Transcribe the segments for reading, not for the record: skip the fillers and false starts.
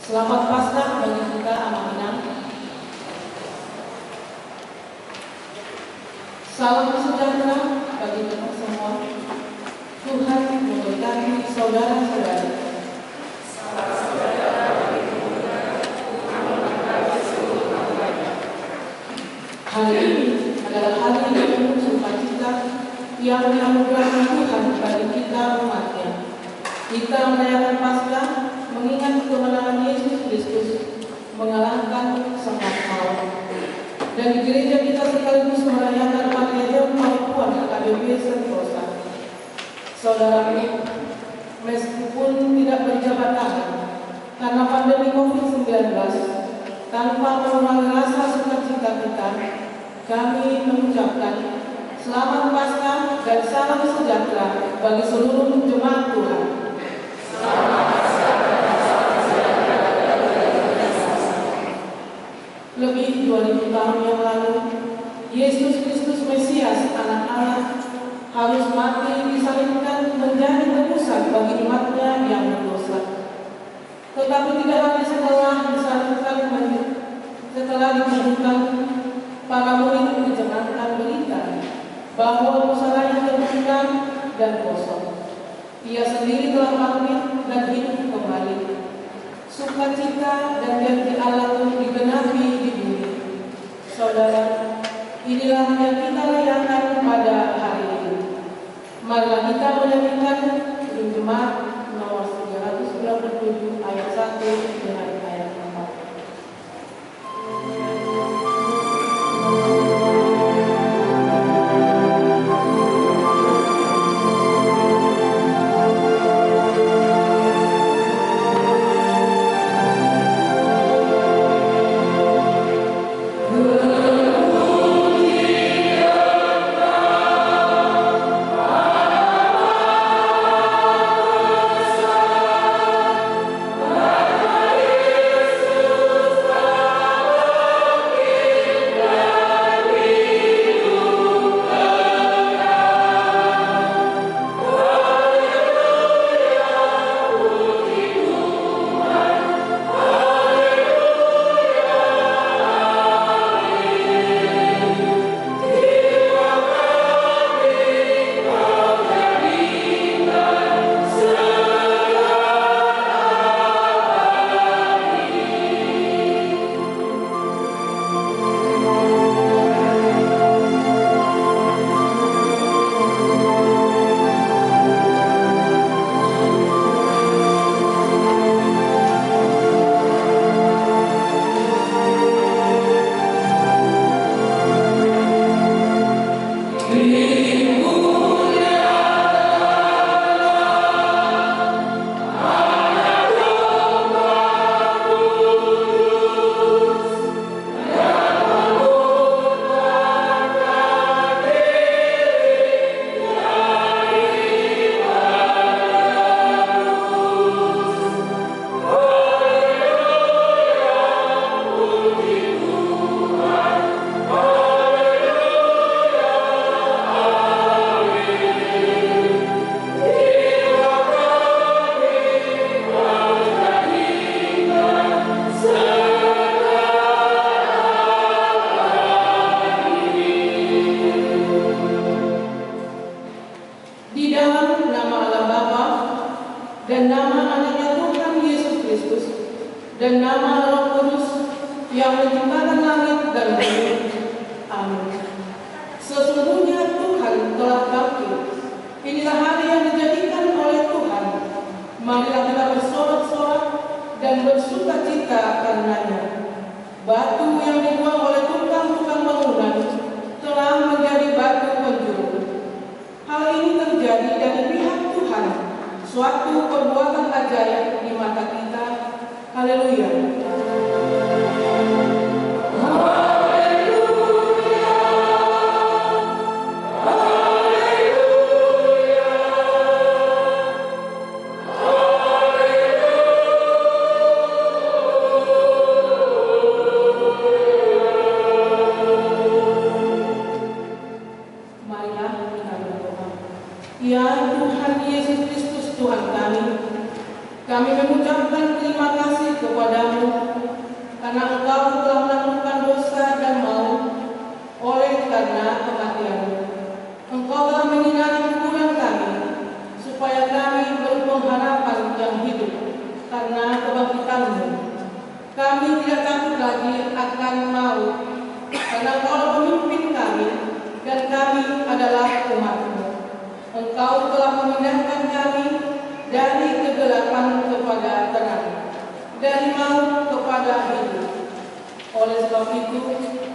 Selamat Paskah bagi kita anak Minang. Salam sejahtera bagi kita semua. Tuhan memberkati saudara-saudara. Hari ini adalah hari yang penuh sukacita yang dianugerahkan Tuhan bagi kita umatnya. Kita merayakan Paskah mengingat kemenangan Yesus Kristus mengalahkan sang maut. Dan di gereja kita sekaligus merayakan Patriark Papuan AKBP Sentosa. Saudaraku, meskipun tidak berjabat tangan karena pandemi COVID-19, tanpa mengurangi rasa sukacita kita, kami mengucapkan selamat Paskah dan salam sejahtera bagi seluruh jemaat Tuhan. Lebih 2000 tahun yang lalu, Yesus Kristus Mesias, Anak Allah, harus mati disalibkan menjadi tebusan bagi umatnya yang berdosa. Tetapi tidak lama setelah disalibkan, setelah dikuburkan, para murid mendengarkan berita bahwa musalahnya terbongkar dan kosong. Ia sendiri telah bangkit dan hidup kembali. Sukacita dan janji Allah pun digenapi di bumi. Saudara, inilah yang kita rayakan pada hari ini. Marilah kita menyanyikan Jemaat nomor 397 ayat 1 dengan ayat 4. Ya Tuhan Yesus Kristus Tuhan kami, Kami mengucapkan terima kasih kepadamu karena Engkau telah menangguhkan dosa dan maut oleh karena kematian-Mu. Engkau telah menyinari kuburan kami supaya kami berpengharapan yang hidup karena kebangkitan-Mu. Kami tidak takut lagi akan maut karena Engkau adalah pemimpin kami dan kami adalah umat-Mu. Engkau telah memindahkan kami dari kegelapan kepada terang, dari maut kepada hidup. Oleh sebab itu,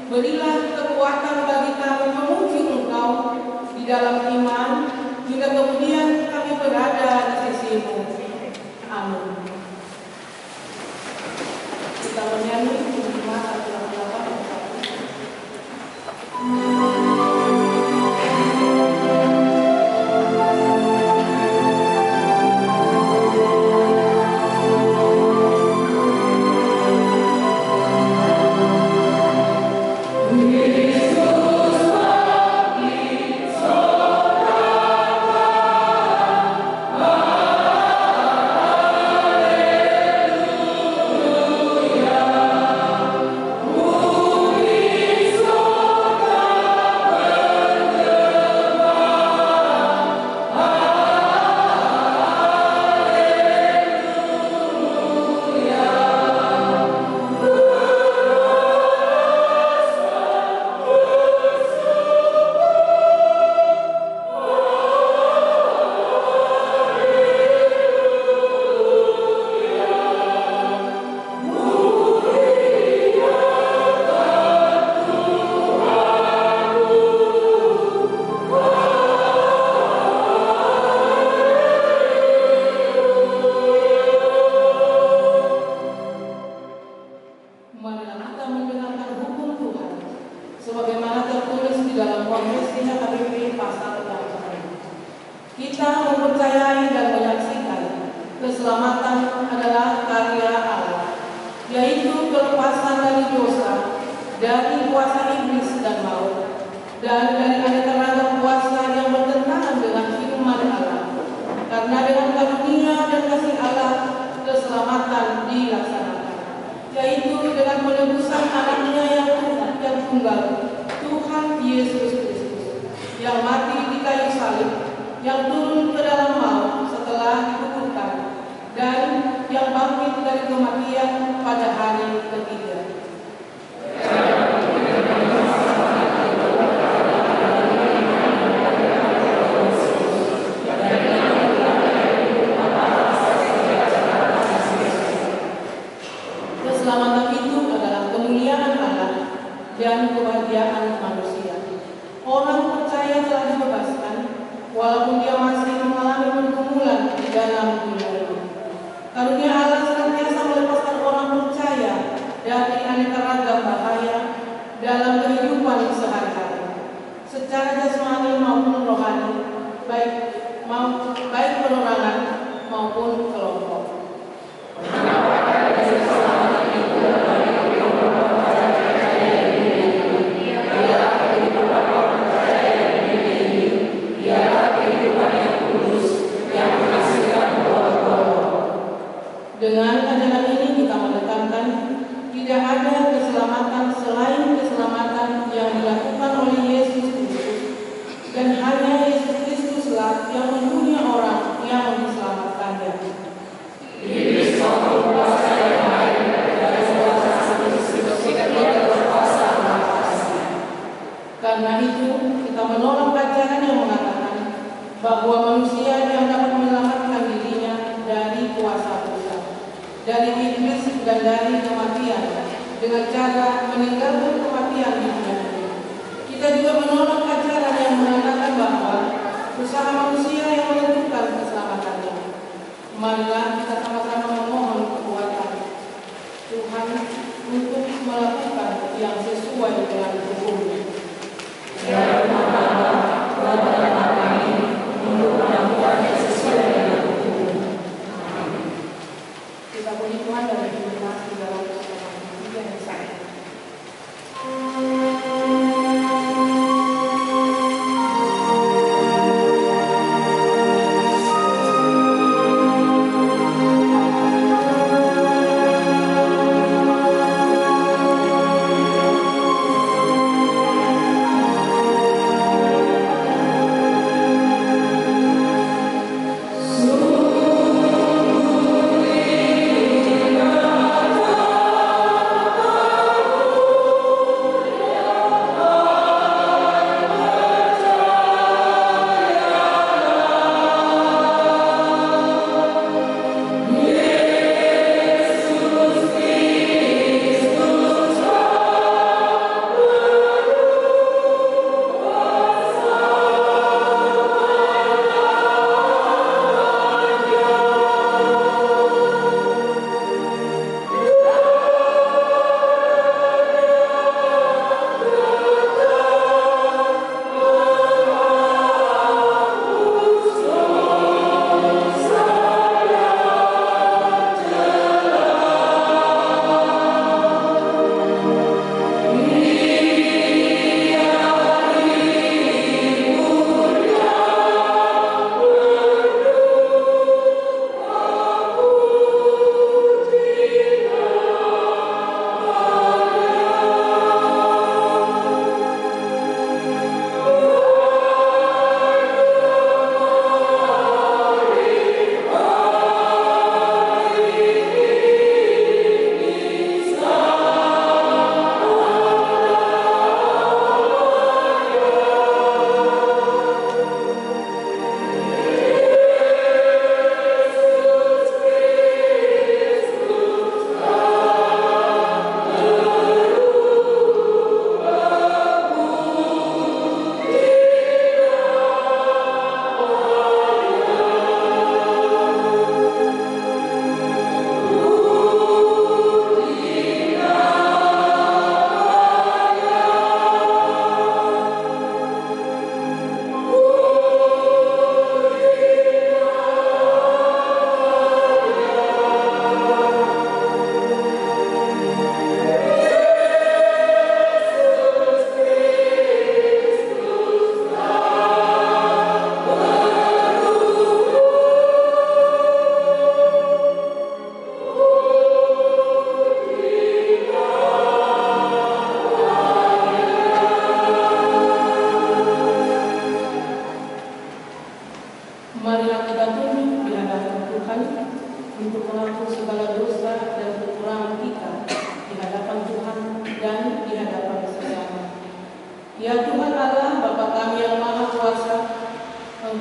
berilah kekuatan bagi kami memuji Engkau di dalam iman, hingga kemudian kami berada di sisi-Mu. Amin. Kita menyanyi Hikmat 188. Kita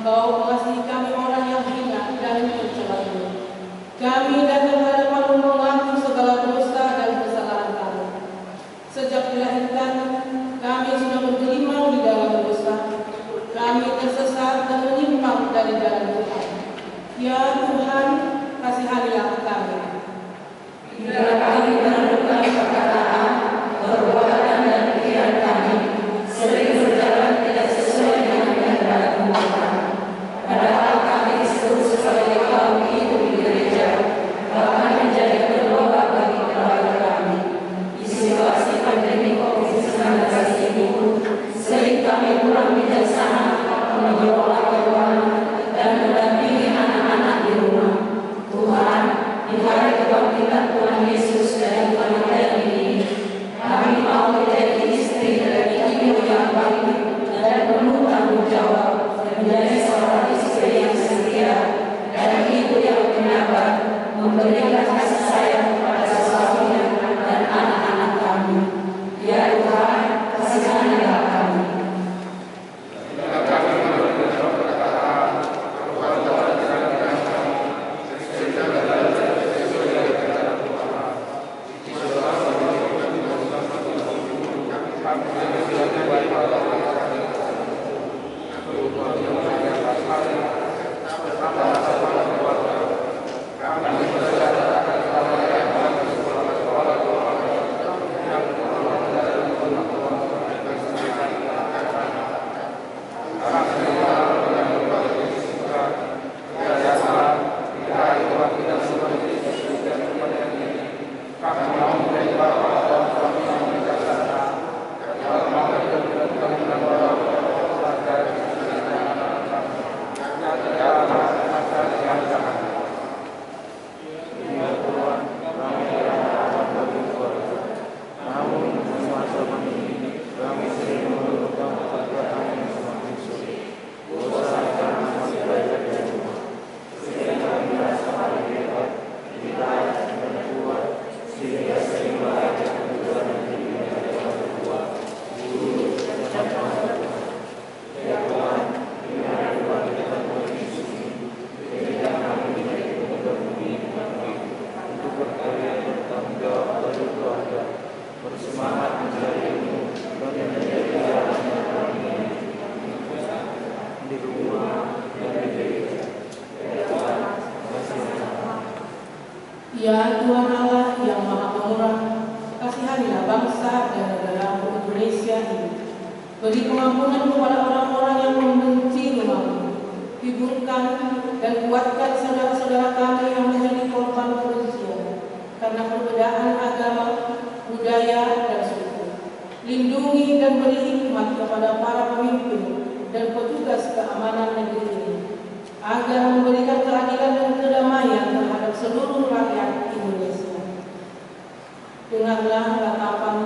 Engkau mengasihi kami orang yang hina dan mencela ini. Kami datang kehadapan-Mu mengaku segala dosa dan kesalahan kami. Sejak dilahirkan, kami sudah bergelimang di dalam dosa. Kami tersesat dan menyimpang dari jalan Tuhan. Ya Tuhan, kasihanilah kami. Bila kami menemukan perkataan, perbuatan dan pikiran kami sering berjalan tidak sesuai dengan kehendak Tuhan. Padahal kami disebut sebagai kaum hidup di gereja, bahkan menjadi berdoa bagi keluarga kami. Di situasi pandemi COVID-19 ini, sering kami kurang bijaksana mengelola keuangan dan mendampingi anak-anak di rumah. Tuhan, di hari kebangkitan Tuhan Yesus dari kematian ini, kami mau menjadi istri dari ibu yang baik dan penuh tanggung jawab, menjadi seorang istri yang setia dan ibu yang penyabar, memberikan kasih sayang kepada suaminya dan anak-anak kami. Ya Tuhan, kasihanilah kami. Ya Tuhan Allah yang Maha Pemurah, kasihanilah bangsa dan negara Indonesia ini. Beri pengampunan kepada orang-orang yang membenci rumah-Mu. Hiburkan dan kuatkan saudara-saudara kami yang menjadi korban kebencian karena perbedaan agama, budaya, dan suku. Lindungi dan beri hikmat kepada para pemimpin dan petugas keamanan negeri ini, agar memberikan keadilan dan kedamaian terhadap seluruh rakyat Indonesia. Dengarlah ratapan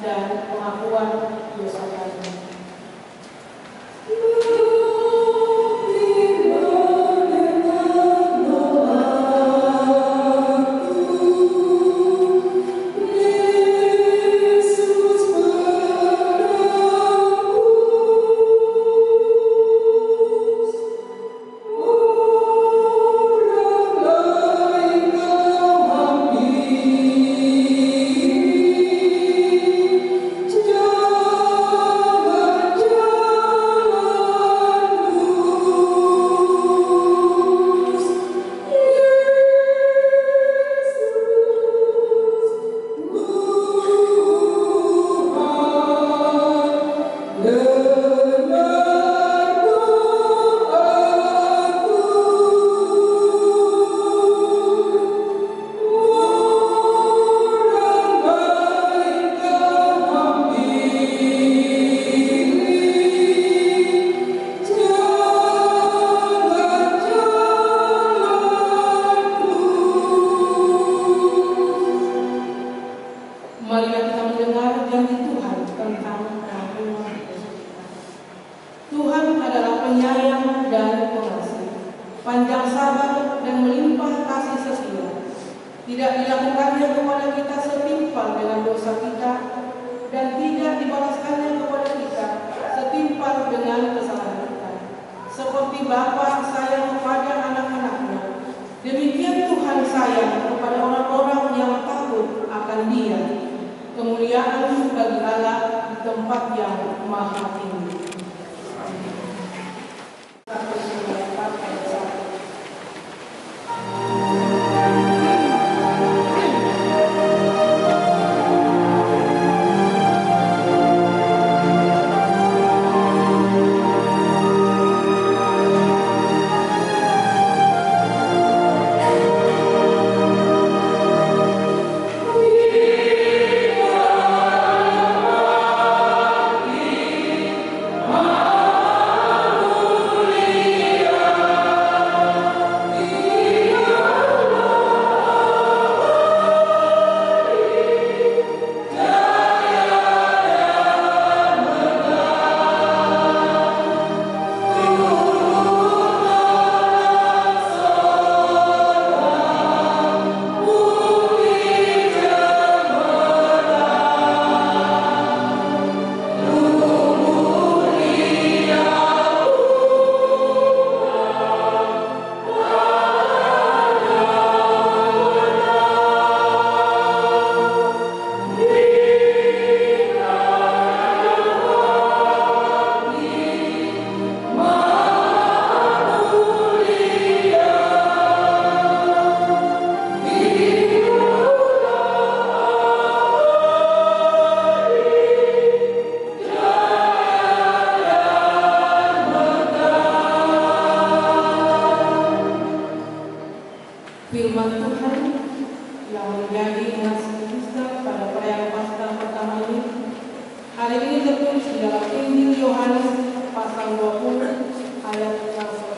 dan pengakuan dosa kami. panjang sabar dan melimpah kasih setia. Tidak dilakukannya kepada kita setimpal dengan dosa kita, dan tidak dibalaskannya kepada kita setimpal dengan kesalahan kita. Seperti Bapa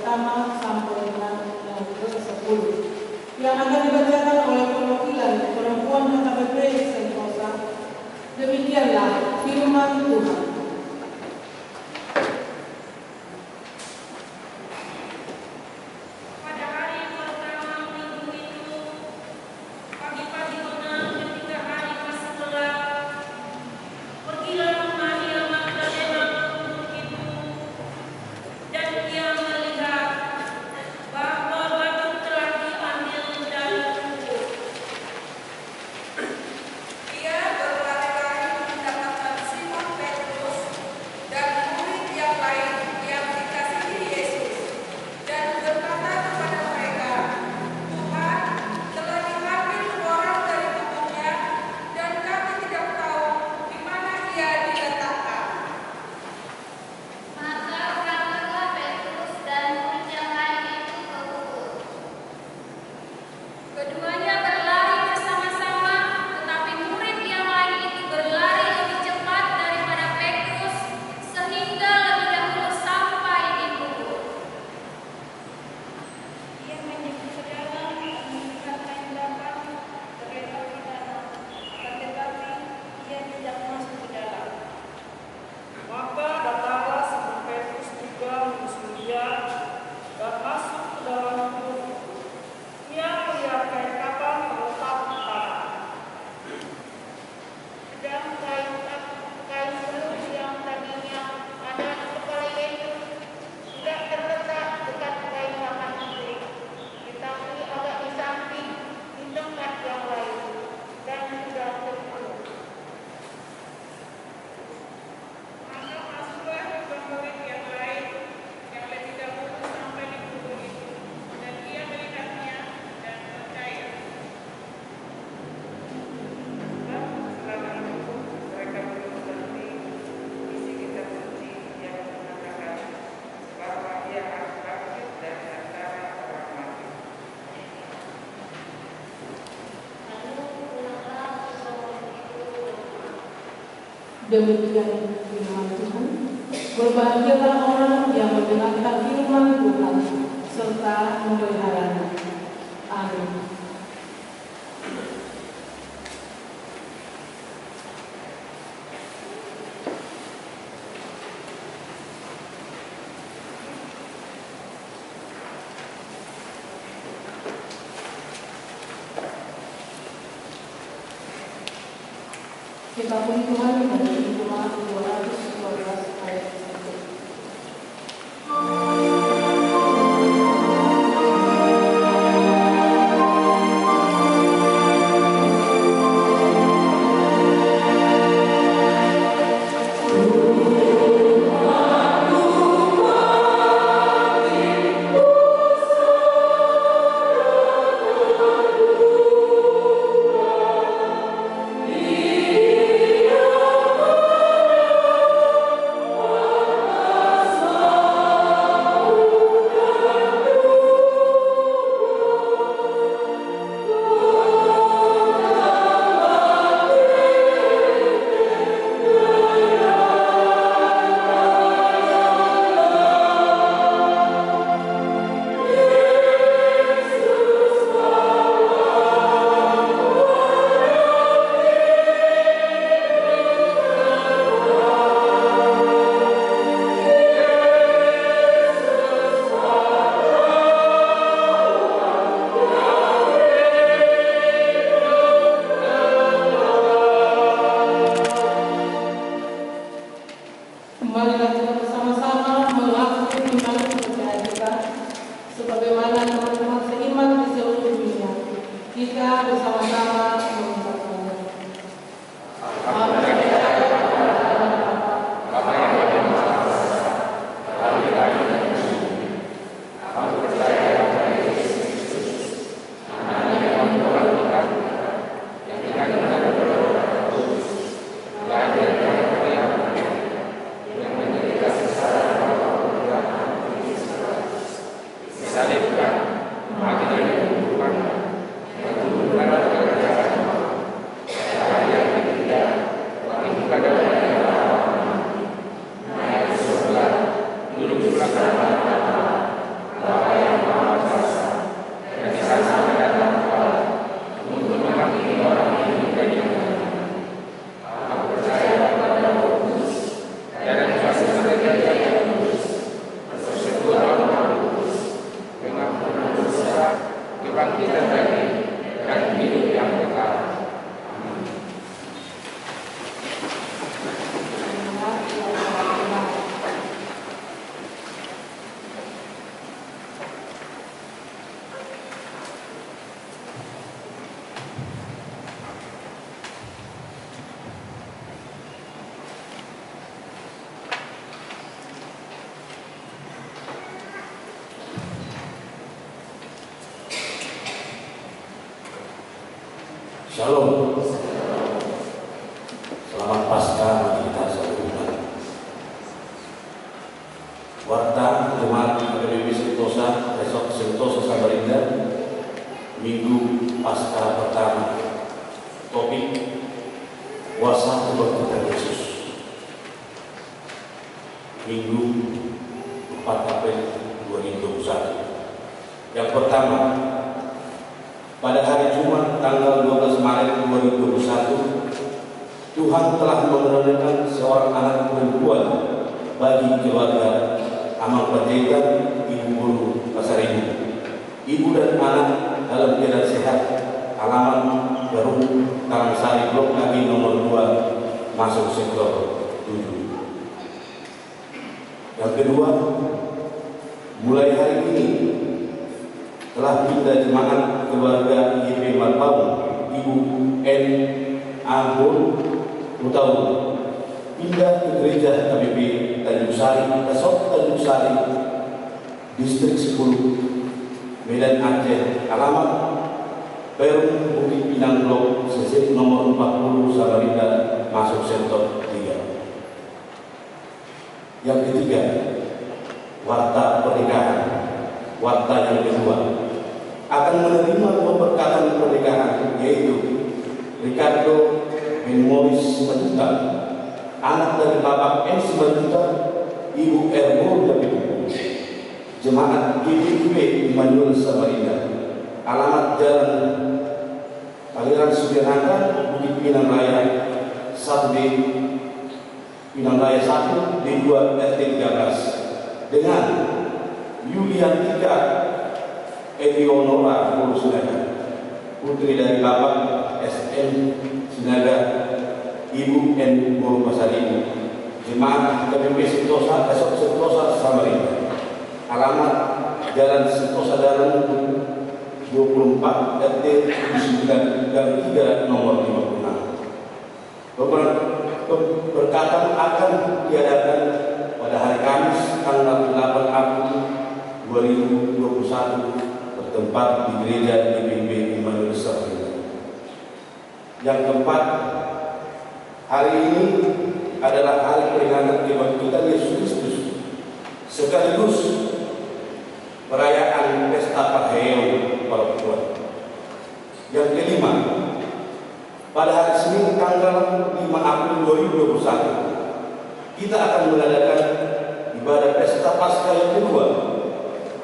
pertama sampai dengan yang ke-10 yang akan dibacakan oleh perwakilan perempuan HKBP Sentosa. Demikianlah firman Tuhan. Demikian firman Tuhan. Berbahagialah orang yang mendengarkan firman Tuhan serta memeliharanya. Amin. Kita puji Tuhan dari Jemaat 212 ayat 1. Marilah kita bersama-sama mengakui iman kepercayaan kita sebagaimana teman-teman seiman di seluruh dunia. Kita bersama-sama mengucapkannya. Shalom. Selamat Paskah bagi kita semua. Warta Jemaat HKBP Sentosa, besok Sentosa Samarinda, Minggu Paskah pertama. Topik kuasa kebangkitan Yesus. Minggu 4 April 2021. Yang pertama, pada hari Jumat tanggal 12 Maret 2021, Tuhan telah menurunkan seorang anak perempuan bagi keluarga Amal Pendeta Ibu Guru Pasar Ibu dan anak dalam keadaan sehat. Alamat Garut Karangsari Blok Kaki nomor 2 masuk sektor 7. Yang kedua, mulai hari ini telah pindah jemaat keluarga YP Malbau Ibu N. Ambon Utau pindah ke gereja KBP Tanjung Sari, Tanjung Sari, distrik 10, Medan Aceh. Alamat Perum Bukit Pinang Blok CC nomor 40 Samarinda masuk sektor 3. Yang ketiga, warta pernikahan. Warta yang kedua akan menerima pemberkatan pernikahan, yaitu Ricardo bin Morris Simanjuntak, anak dari Bapak M. Simanjuntak, Ibu Erbo David, jemaat GBIB Immanuel Samarinda. Alamat Jalan Aliran Sudirnata, Bukit Pinang Raya 1D, Pinang Raya 1 D2 RT 13, dengan Yuliantika Eleonora Guru Sinaga, putri dari Bapak SM Sinaga, Ibu N. Guru Pasar Ibu, jemaat KBP Sentosa, Sentosa Samarinda. Alamat Jalan Sentosa Dalam 24 RT 9 dan 3 nomor 56. Pemberkatan akan diadakan pada hari Kamis tanggal 8 April 2021 bertempat di gereja GBIB Immanuel Samarinda. Yang keempat, hari ini adalah hari peringatan kebangkitan Yesus Kristus sekaligus perayaan pesta Paheon perempuan. Yang kelima, pada hari Senin tanggal 5 April 2021 kita akan mengadakan ibadah pesta Paskah yang kedua.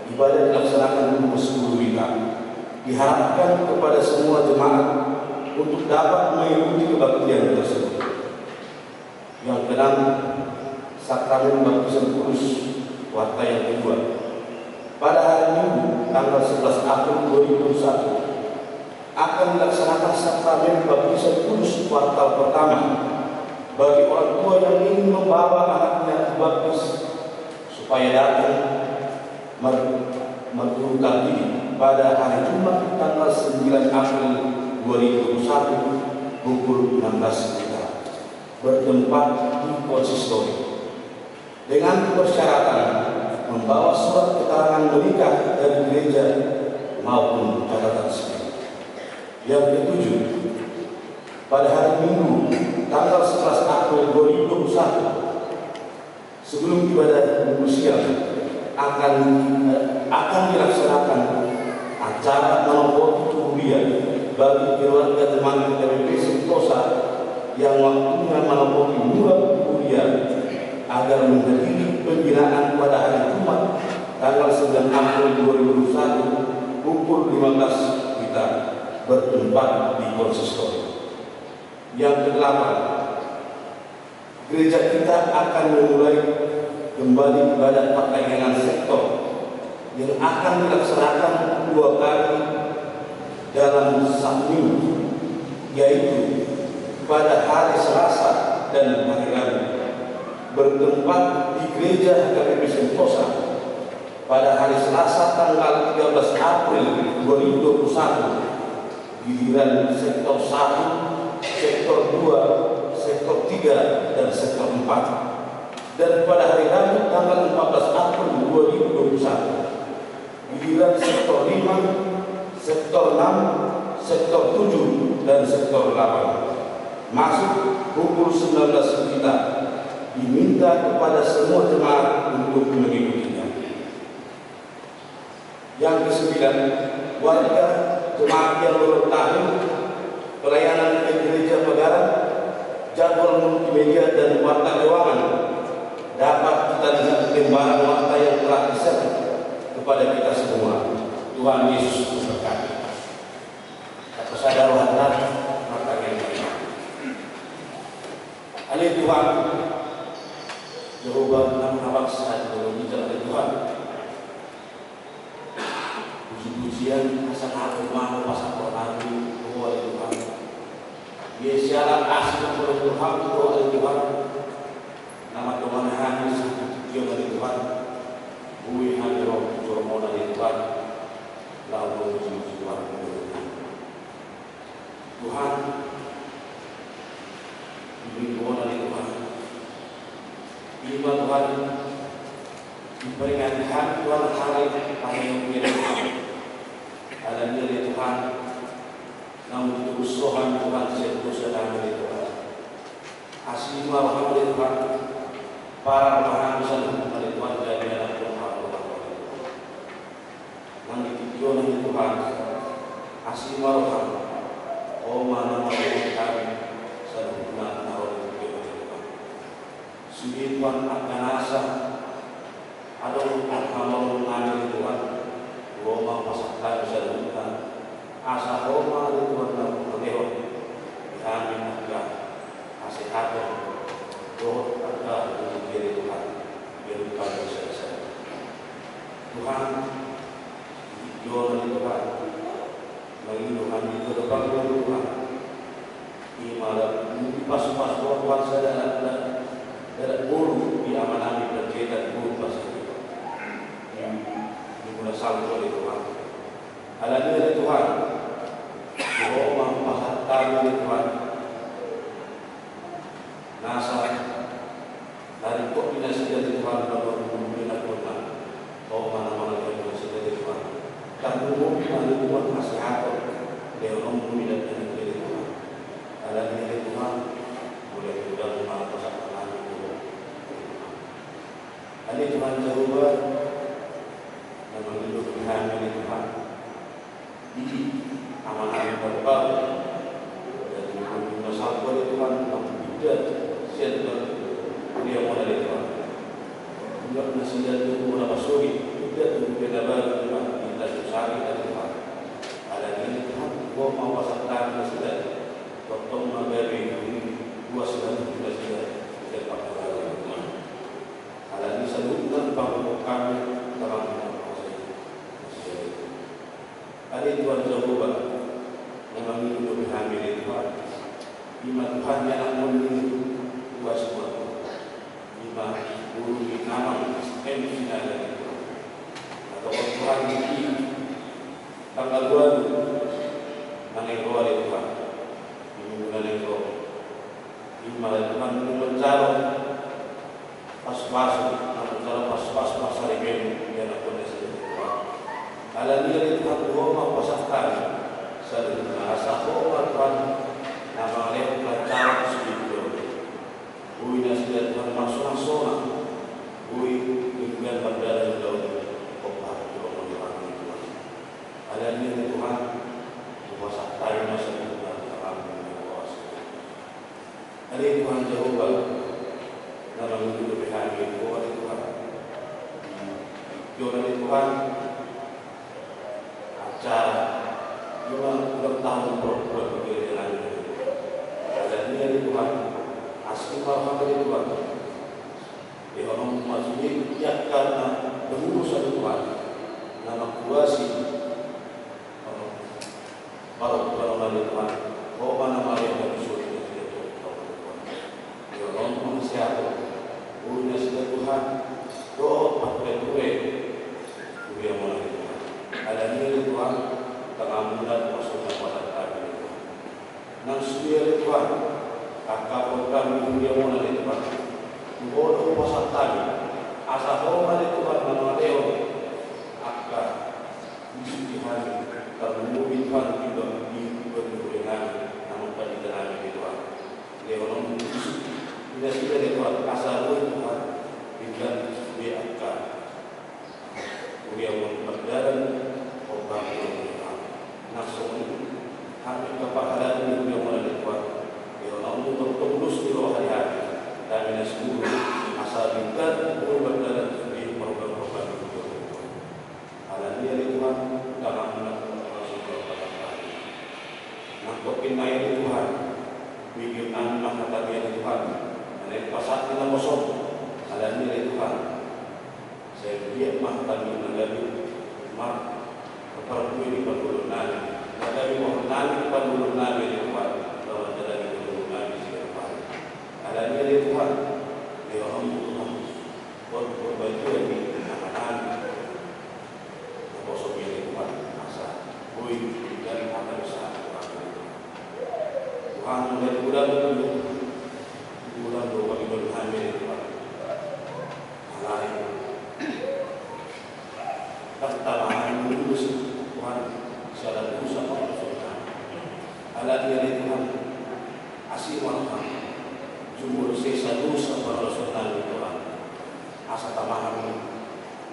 Ibadah dilaksanakan pukul 10 WITA. Diharapkan kepada semua jemaat untuk dapat mengikuti kebaktian tersebut. Yang keenam, sakramen baptisan kudus warta yang kedua. Pada hari Minggu tanggal 11 April 2021 akan dilaksanakan sakramen baptisan kudus kuartal pertama bagi orang tua yang ingin membawa anaknya dibaptis supaya datang mengundurkan diri pada hari Jumat tanggal 9 April 2021 pukul 16 WITA bertempat di konsistori dengan persyaratan membawa surat keterangan menikah dari gereja maupun catatan sipil. Yang ketujuh, pada hari Minggu tanggal 11 April 2021 sebelum ibadah minggu siang akan dilaksanakan acara menopoti kuliah bagi keluarga jemaat KBP Sentosa yang waktunya menopoti mula kuliah agar menghadiri pembinaan pada hari Jumat tanggal 9 April 2021 pukul 15 WITA bertempat di konsistori. Yang kedelapan, gereja kita akan memulai kembali ibadah perdagangan sektor yang akan dilaksanakan 2 kali dalam satu minggu, yaitu pada hari Selasa dan hari Rabu, bertempat di gereja HKBP Sentosa pada hari Selasa tanggal 13 April 2021, giliran sektor 1, sektor 2, sektor 3, dan sektor 4. Dan pada hari Rabu tanggal 14 April 2021, giliran sektor 5, sektor 6, sektor 7, dan sektor lapangan. Masuk pukul 19 kita diminta kepada semua jemaat untuk mengikutinya. Yang ke-9, warga jemaat yang baru tahun pelayanan ke gereja Pegara, jadwal multimedia dan warta keuangan dapat kita lihat lembaran warta yang telah diserahkan kepada kita semua. Tuhan Yesus memberkati. Atau saudara hadirat maka yang baik. Alih Tuhan, Jehovah nama saat berbicara oleh Tuhan. Puji-pujian asal aku mau pasal Quran oleh Tuhan. Yesyarat asal Tuhan oleh Tuhan. Nama Tuhan Yesus dia oleh Tuhan. Bui hadro jomo dari Tuhan. Lalu puji Tuhan Tuhan diberi doa dari Tuhan. Iman Tuhan diberikan hak Tuhan hari paling Tuhan. Ada nilai Tuhan. Namun kerusuhan Tuhan sedang dari Tuhan. Asli marham dari Tuhan. Para pemahaman dari Tuhan dari dalam Tuhan. Nang dikikion dari Tuhan. Asli marham. Oh mana kami sempurna naruh di Tuhan. Sudi Tuhan akan asa. Ada untuk kamu mengambil Tuhan. Roma pasakkan sempurna. Asa Roma di Tuhan dalam perlehon. Kami akan asehatkan. Roh akan untuk diri Tuhan. Biar Tuhan bisa. Tuhan dikikion dari Tuhan. Bagi Tuhan itu depan Tuhan. Imarat pas-pas Tuhan sadar bulu di amanami bercetak bulu pas itu. Dimulai salto oleh Tuhan. Alami oleh Tuhan. Roma pasatan oleh Tuhan. Nasa dari kombinasi dari Tuhan dalam membina Tuhan. Oh mana-mana kombinasi dari Tuhan. Dan umum dari Tuhan masih ada. Dia orang membina dari Tuhan. Alami oleh Tuhan. Boleh juga mengenal pasal-pasal itu. Ini Tuhan Jehovah dan menghidup Tuhan oleh Tuhan. Ini amanah yang baru dan masalah oleh Tuhan yang tidak siapa dia mau dari Tuhan. Tidak masih ada mula masuri tidak berbeda baru Tuhan kita susah dari Tuhan. Ada ini Tuhan gua mau pasal sudah potong memberi gua sudah kita pakai Tuhan. Ada ini seluruh bangku kami dalam ada Tuhan Jehovah yang menghidup kami dari Tuhan. Iman Tuhan yang menghidup dua semua. Iman guru di nama MC dari Tuhan. Atau Tuhan ini tanggal 2 menegor oleh Tuhan. Ini menegor. Iman Tuhan mencalon pas-pas pasal ini yang aku nasi Tuhan. Ala nilai Tuhan Roma pasakkan selalu asa Roma Tuhan nama leh pelajaran sedikit. Bui nasi Tuhan masuk. Bui dengan berdarah daun obat Tuhan. Ala nilai Tuhan pasakkan masa Tuhan dalam kuasa. Ala Tuhan Jehovah nama hidup kami Tuhan. Jodoh Tuhan. Cuma bertahun perempuan begitu lagi. Ada nilai Tuhan, asli marham dari Tuhan. Dia orang masjid yang karena berurusan Tuhan, nama kuasi baru dari Tuhan. Oh mana yang bersyukur dia orang manusia, punya sudah Tuhan. Doa pakai duit, dia mulai. Ada nilai Tuhan tengah muda masuk kepada kami. Nang sudah Tuhan, kakak kami dia mau dari Tuhan. Bodoh pasal kami, asal Roma dari Tuhan nama Leo, akak disuci hari, terlalu Tuhan tidak diberikan Kuya berjalan orang yang nafsu hampir kepahalan yang mulai kuat. Yang namun tertembus di roh hari-hari dan minus guru asal bingkat berjalan di program-program itu. Alhamdulillah Tuhan dalam menanggung nangkepin ayat Tuhan, bikin anak kata Tuhan, dan pasal kita kosong. Alhamdulillah Tuhan, saya lihat mah kami menjadi mah perlu ini perlu nani, tapi mohon nani perlu nani Tuhan, bahwa jadi perlu nani Tuhan. Alhamdulillah Tuhan, dia orang Tuhan, buat berbaju lagi anak-anak, kosong ini Tuhan, asa, bui dan akan usaha Tuhan. Tuhan mulai bulan dua kali berhamil Tuhan. Pertama lulus Tuhan salah dosa Tuhan. Ala dia Tuhan asih Tuhan jumur sisa dosa Tuhan Tuhan. Asa tamahan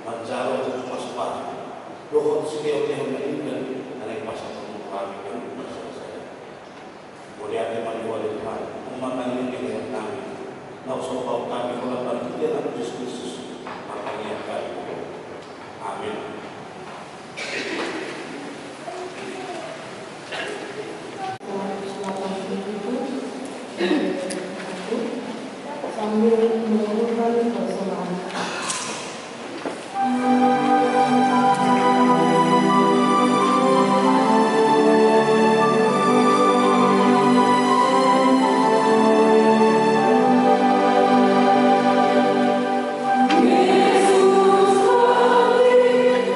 menjauh paspa dohot setiap yang meninggal dari pasal Tuhan yang bersama. Kemudian dipanggil Tuhan umat kami yang kami. Nak usah kami kalau bantu dia nak Yesus Kristus makanya kami. Amin. Sambil mengumpulkan persembahan. Yesus kami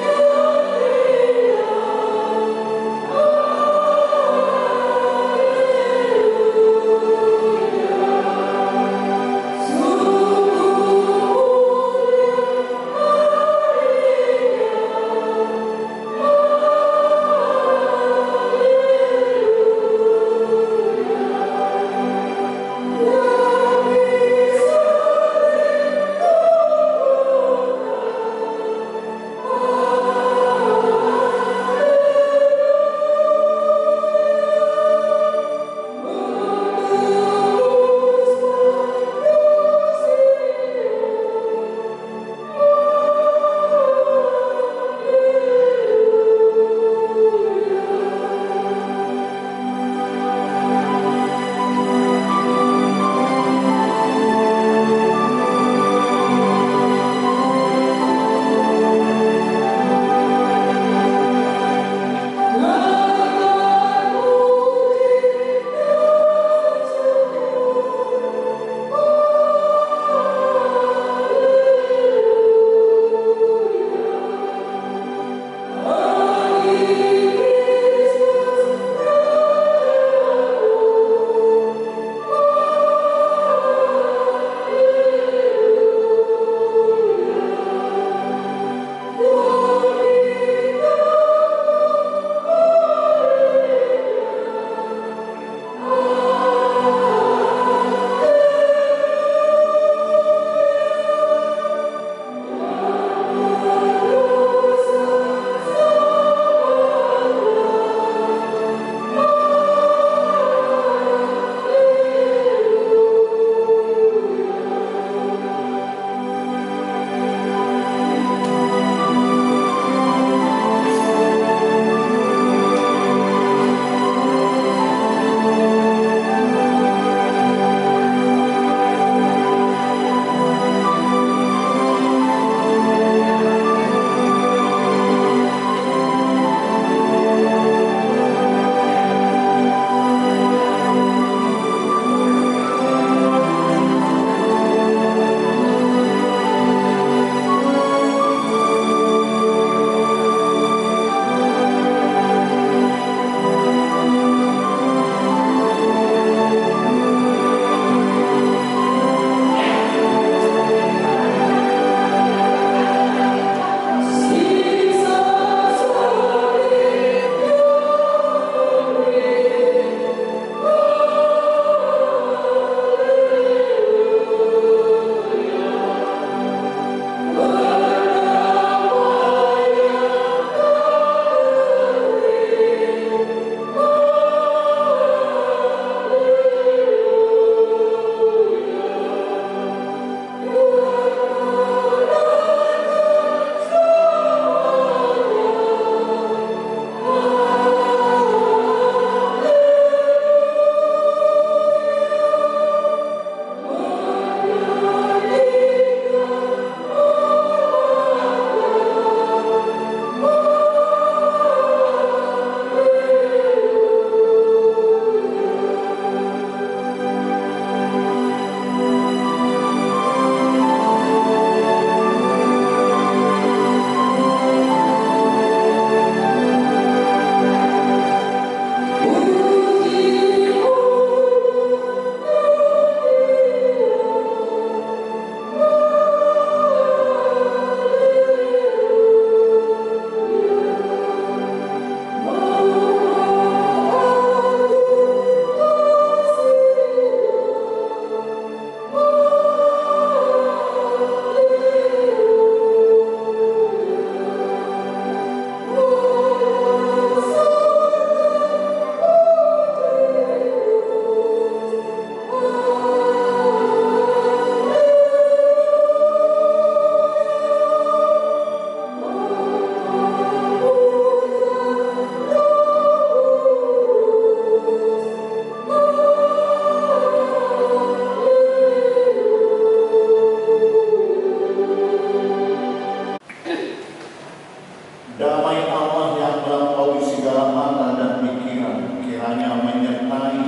Damai Allah yang melampaui segala akal dan pikiran kiranya menyertai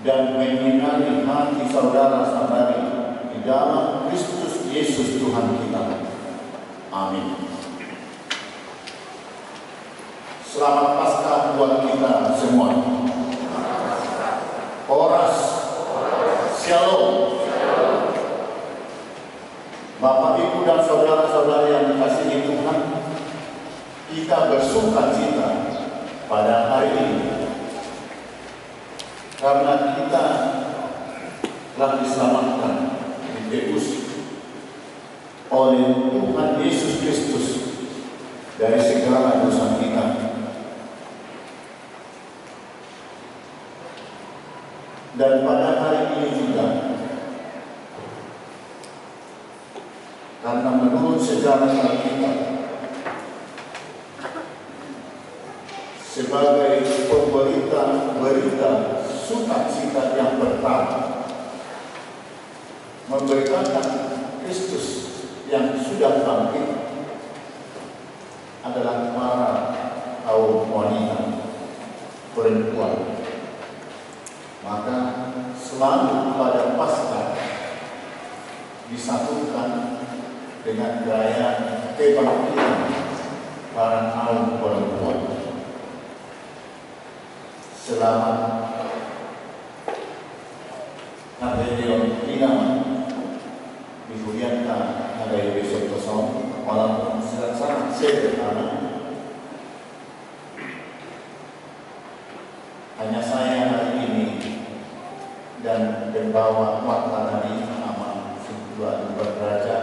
dan menyinari hati saudara-saudari di dalam Kristus Yesus Tuhan kita. Amin. Selamat Paskah buat kita semua. Horas, Shalom. Bapak, Ibu, dan saudara-saudari yang dikasihi Tuhan, kita bersuka cita pada hari ini karena kita telah diselamatkan, ditebus oleh Tuhan Yesus Kristus dari segala dosa kita. Dan pada hari ini juga, karena menurut sejarah kita sebagai berita sukacita yang pertama memberitakan Kristus yang sudah bangkit adalah para kaum wanita perempuan. Maka selalu pada Paskah disatukan dengan gaya kebangkitan para kaum perempuan. Selamat Nathaniel Dinama dihuriatkan ada besok kosong walaupun sangat sederhana. Hanya saya hari ini dan pembawa wakil dari Aman Sebuah Beraja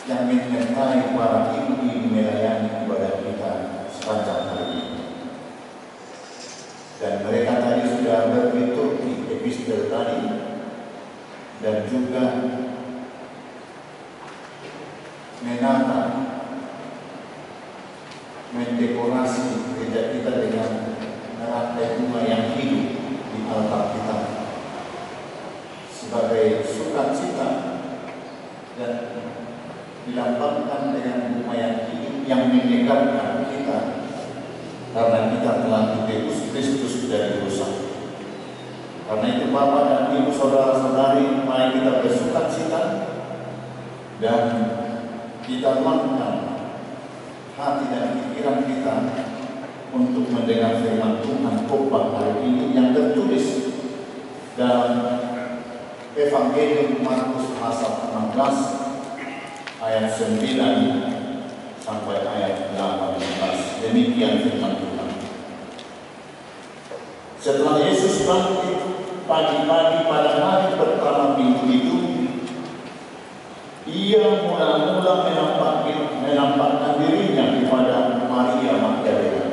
yang menyertai para ibu melayani ibadah kita sepanjang hari ini. Dan mereka tadi sudah berliturgi epistel tadi dan juga menata, mendekorasi gereja kita dengan rantai bunga yang hidup di altar kita sebagai sukacita dan dilambangkan dengan bunga yang hidup yang menyegarkan kita karena kita telah ditebus Kristus dari dosa. Karena itu Bapak dan Ibu saudara-saudari, mari kita bersukacita dan kita luangkan hati dan pikiran kita untuk mendengar firman Tuhan khotbah hari ini yang tertulis dalam Evangelium Markus pasal 16 ayat 9 sampai ayat 18. Demikian firman Tuhan. Setelah Yesus bangkit pagi-pagi pada hari pertama minggu itu, ia mula-mula menampakkan dirinya kepada Maria Magdalena.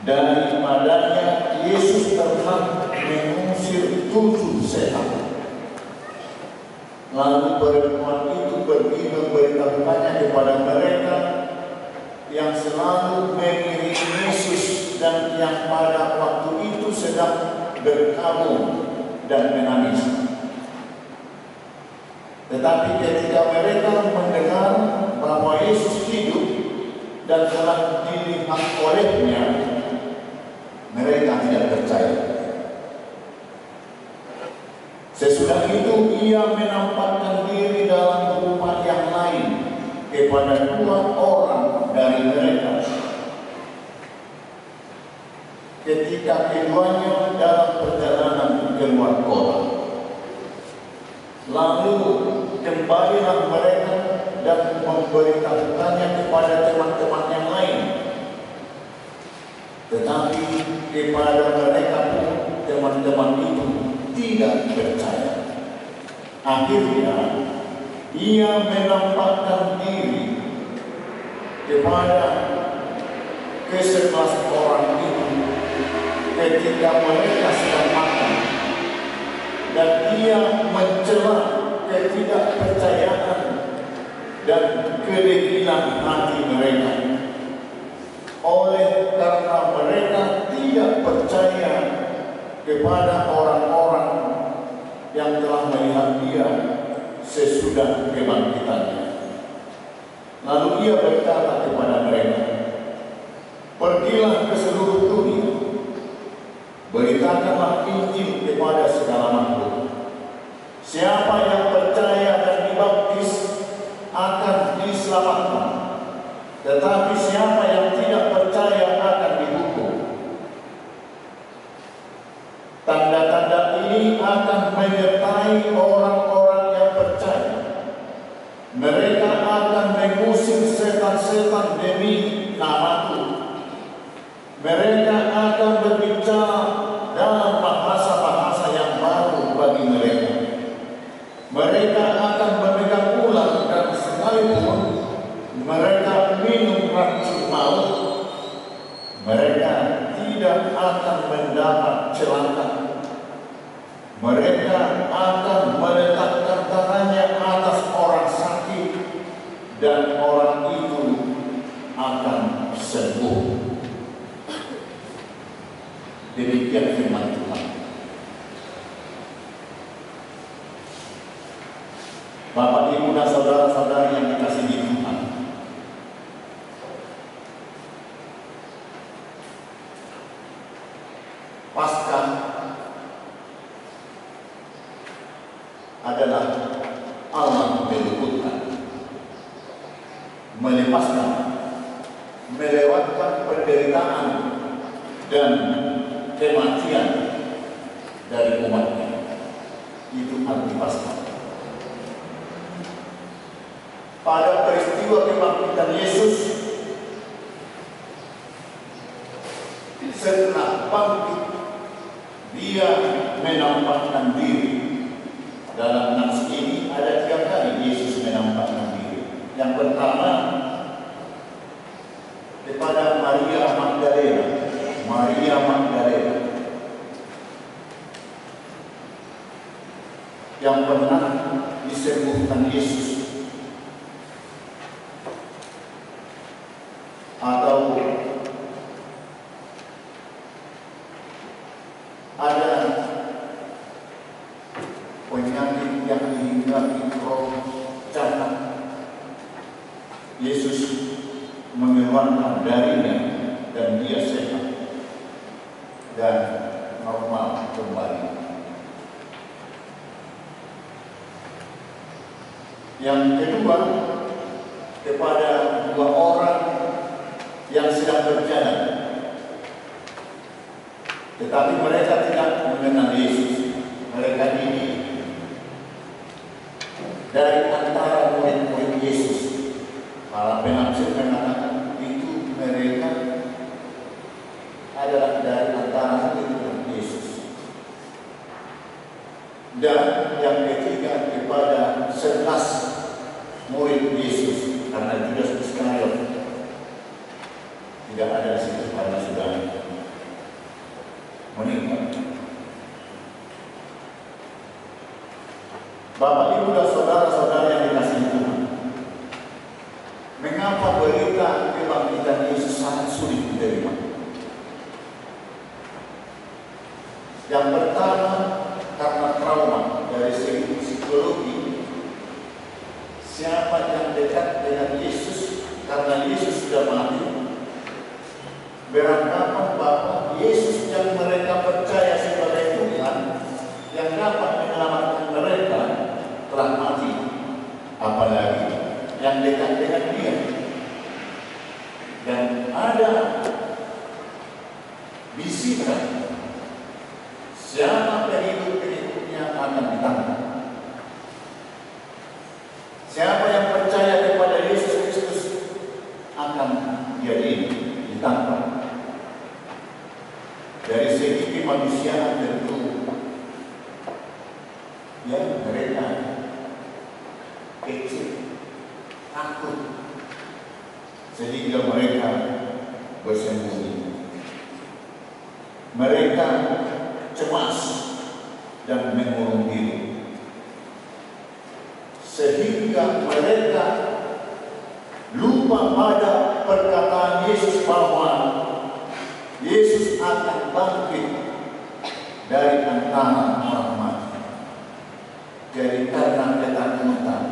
Daripadanya Yesus telah mengusir 7 setan. Lalu perempuan itu pergi memberitahukannya kepada mereka yang selalu mengiringi Yesus dan yang pada waktu itu sedang berkabung dan menangis. Tetapi ketika mereka mendengar bahwa Yesus hidup dan telah dilihat olehnya, mereka tidak percaya. Sesudah itu ia menampakkan diri dalam rupa yang lain kepada 2 orang dari mereka. Ketika keduanya dalam perjalanan keluar kota, lalu kembalilah mereka dan memberitahukannya kepada teman-teman yang lain. Tetapi kepada mereka pun teman-teman itu tidak percaya. Akhirnya ia menampakkan diri kepada ke-11 orang itu ketika mereka sedang makan, dan ia mencela ketidakpercayaan dan kedegilan hati mereka. Oleh karena mereka tidak percaya kepada orang-orang yang telah melihat dia sesudah kebangkitannya. Lalu ia berkata kepada mereka, "Pergilah ke seluruh dunia, beritakanlah Injil kepada segala makhluk. Siapa yang percaya dan dibaptis akan diselamatkan, tetapi siapa yang tidak percaya akan dihukum. Tanda-tanda ini akan menyertai orang-orang yang percaya. Mereka akan mengusir setan-setan demi namaku. Mereka akan berbicara dalam bahasa-bahasa yang baru bagi mereka. Mereka akan memegang ular dan sekalipun mereka minum racun maut, mereka tidak akan mendapat celaka. Mereka akan meletakkan tangannya atas orang sakit dan orang itu akan sembuh." Demikian firman Tuhan. Bapak, Ibu, dan saudara-saudari yang dikasihi Tuhan, Paskah adalah Allah meluputkan, melepaskan, melewatkan penderitaan dan kematian dari umatnya. Itu arti Paskah. Pada peristiwa kebangkitan Yesus, setelah bangkit, dia menampakkan diri. Dalam nats ini ada 3 kali Yesus menampakkan diri. Yang pertama kepada Maria Magdalena. Maria Magdalena yang pernah disembuhkan Yesus, atau ada penyakit yang dihinggapi roh jahat, Yesus mengeluarkan darinya dan dia sehat dan normal kembali. Yang kedua, kepada 2 orang yang sedang berjalan, tetapi mereka tidak mengenal Yesus. Mereka ini dari antara murid-murid Yesus. Para penafsir mengatakan itu mereka adalah dari antara murid-murid Yesus. Dan yang ketiga kepada 11 murid Yesus, karena Judas Iskariot tidak ada di situ karena sudah meninggal. Bapak, Ibu, dan saudara-saudara yang dikasihi Tuhan, mengapa berita kebangkitan Yesus sangat sulit diterima? Yang pertama, karena trauma dari segi psikologi. Siapa yang dekat dengan Yesus karena Yesus sudah mati, beranggapan bahwa Yesus yang mereka percaya sebagai Tuhan, yang dapat menyelamatkan mereka, telah mati. Apalagi yang dekat dengan dia. Dan ada bisikan, siapa pengikut-pengikutnya akan ditangkap. Siapa yang percaya kepada Yesus Kristus akan jadi ditangkap. Dari segi kemanusiaan tentu, ya mereka kecil, takut, sehingga mereka bersembunyi. Mereka cemas dan mengurung diri, sehingga mereka lupa pada perkataan Yesus bahwa Yesus akan bangkit dari antara orang mati. Jadi karena ketakutan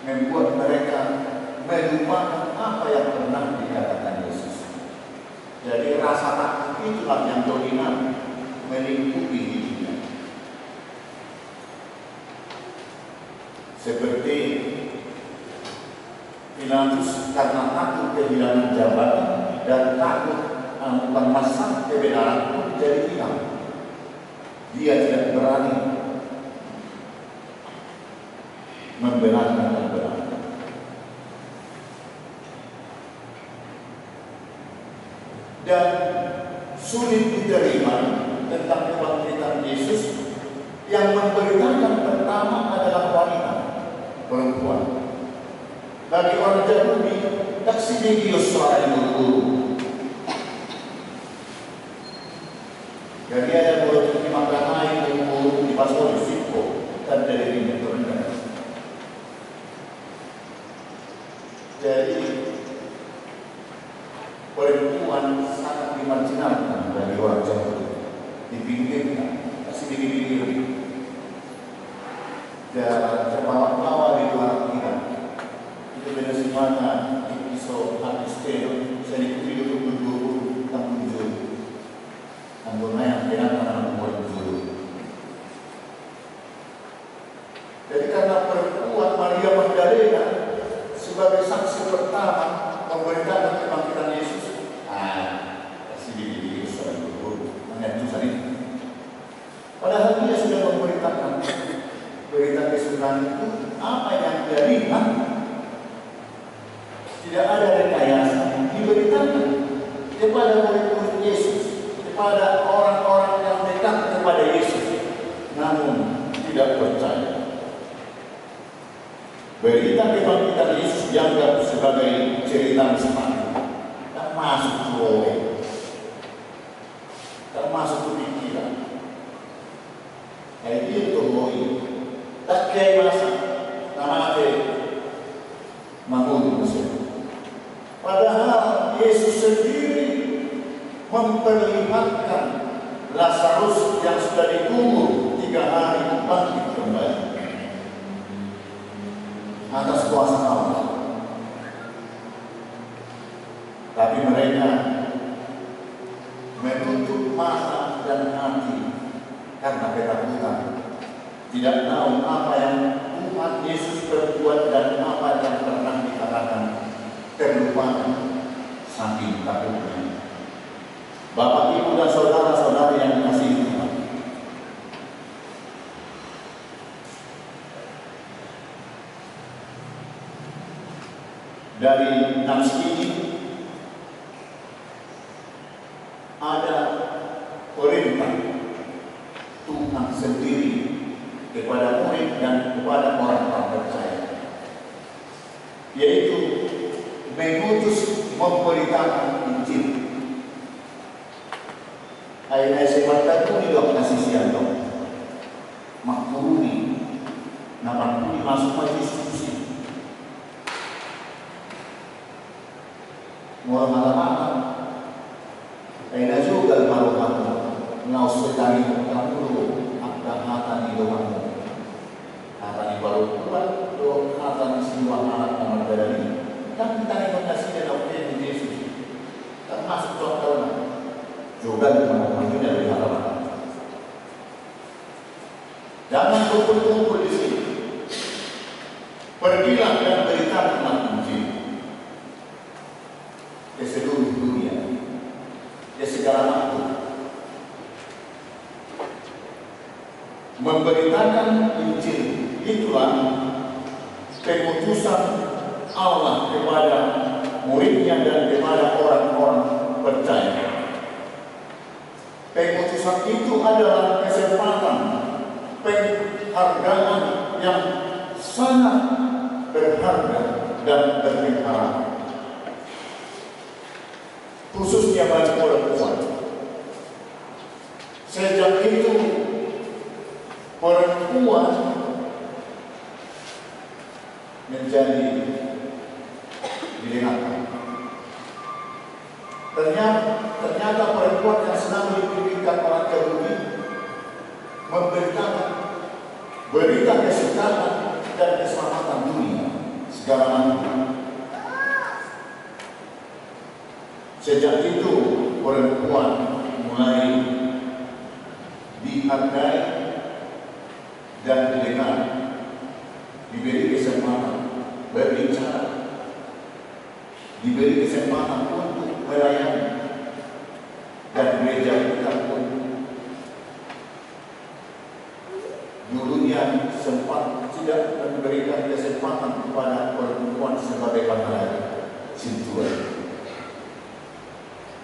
membuat mereka melupakan apa yang pernah dikatakan Yesus. Jadi rasa takut itulah yang dominan melingkupi hidupnya. Seperti Pilatus karena takut kehilangan jabatan dan takut masa kebenaran pun jadi hilang. Dia tidak berani membenarkan kebenaran. Dan sulit diterima tentang kebangkitan Yesus. Yang memberitakan pertama adalah wanita, perempuan. Bagi orang Yahudi, taksidigius soal guru. Jadi ada boleh dimakan air guru di pasal risiko dan dari ini terendah. Jadi perempuan sangat dimarginalkan dari orang Yahudi, dipinggirkan, taksidigius. Dan terbawa-bawa di luar kita. Itu beda semuanya episode Agustino saya ikuti untuk guru tentang jujur anggota yang kenal membuat jujur. Jadi karena perempuan Maria Magdalena sebagai saksi pertama memberitakan kebangkitan Yesus, pasti di seorang guru mengenai ini. Padahal dia sudah memberitakan berita kesulitan itu apa yang dia lihat. Tidak ada rekayasa, diberitakan kepada murid-murid Yesus, kepada orang-orang yang dekat kepada Yesus, namun tidak percaya. Berita kebangkitan Yesus dianggap sebagai cerita misteri, tak masuk ke tak masuk ke pikiran. Kayak gitu tak kayak masa nama ada mengundi Mesir. Padahal Yesus sendiri memperlihatkan Lazarus yang sudah dikubur 3 hari bangkit kembali atas kuasa Allah. Tapi mereka menutup mata dan hati karena ketakutan. Tidak tahu apa yang Tuhan Yesus berbuat dan apa yang pernah dikatakan. Terlupakan saking takutnya. Bapak, Ibu, dan saudara-saudari yang dikasihi Tuhan, dari nafs ini ada perintah Tuhan sendiri kepada murid dan kepada orang-orang percaya, yaitu mengutus memberitakan Injil. Ayat sebentar itu dok kasih siang dok. Makruni, nama kuni masuk majlis suci. Mulai malam-malam, ayat juga malam-malam. Ngau sekali kamu akan hatan di doamu. Hatan baru keluar, doa hatan semua anak nomor dari. Dan kita informasi dan oke di Yesus, termasuk contohnya juga dimana-mana dari halaman. Jangan kumpul-kumpul di sini. Pergilah dan beritakan Injil ke seluruh dunia, ke segala waktu. Memberitakan Injil itulah pengutusan Allah kepada muridnya dan kepada orang-orang percaya. Pengutusan itu adalah kesempatan penghargaan yang sangat berharga dan berharga, khususnya bagi perempuan. Sejak itu perempuan menjadi didengarkan. Ternyata perempuan yang senang dipikirkan orang Yahudi memberitakan berita kesukaan dan keselamatan dunia segala macam. Sejak itu perempuan mulai dihargai dan didengar, diberi kesempatan berbicara, diberi kesempatan untuk melayani, dan gereja kita pun dulunya sempat tidak memberikan kesempatan kepada perempuan sebagai pangeran sintuan.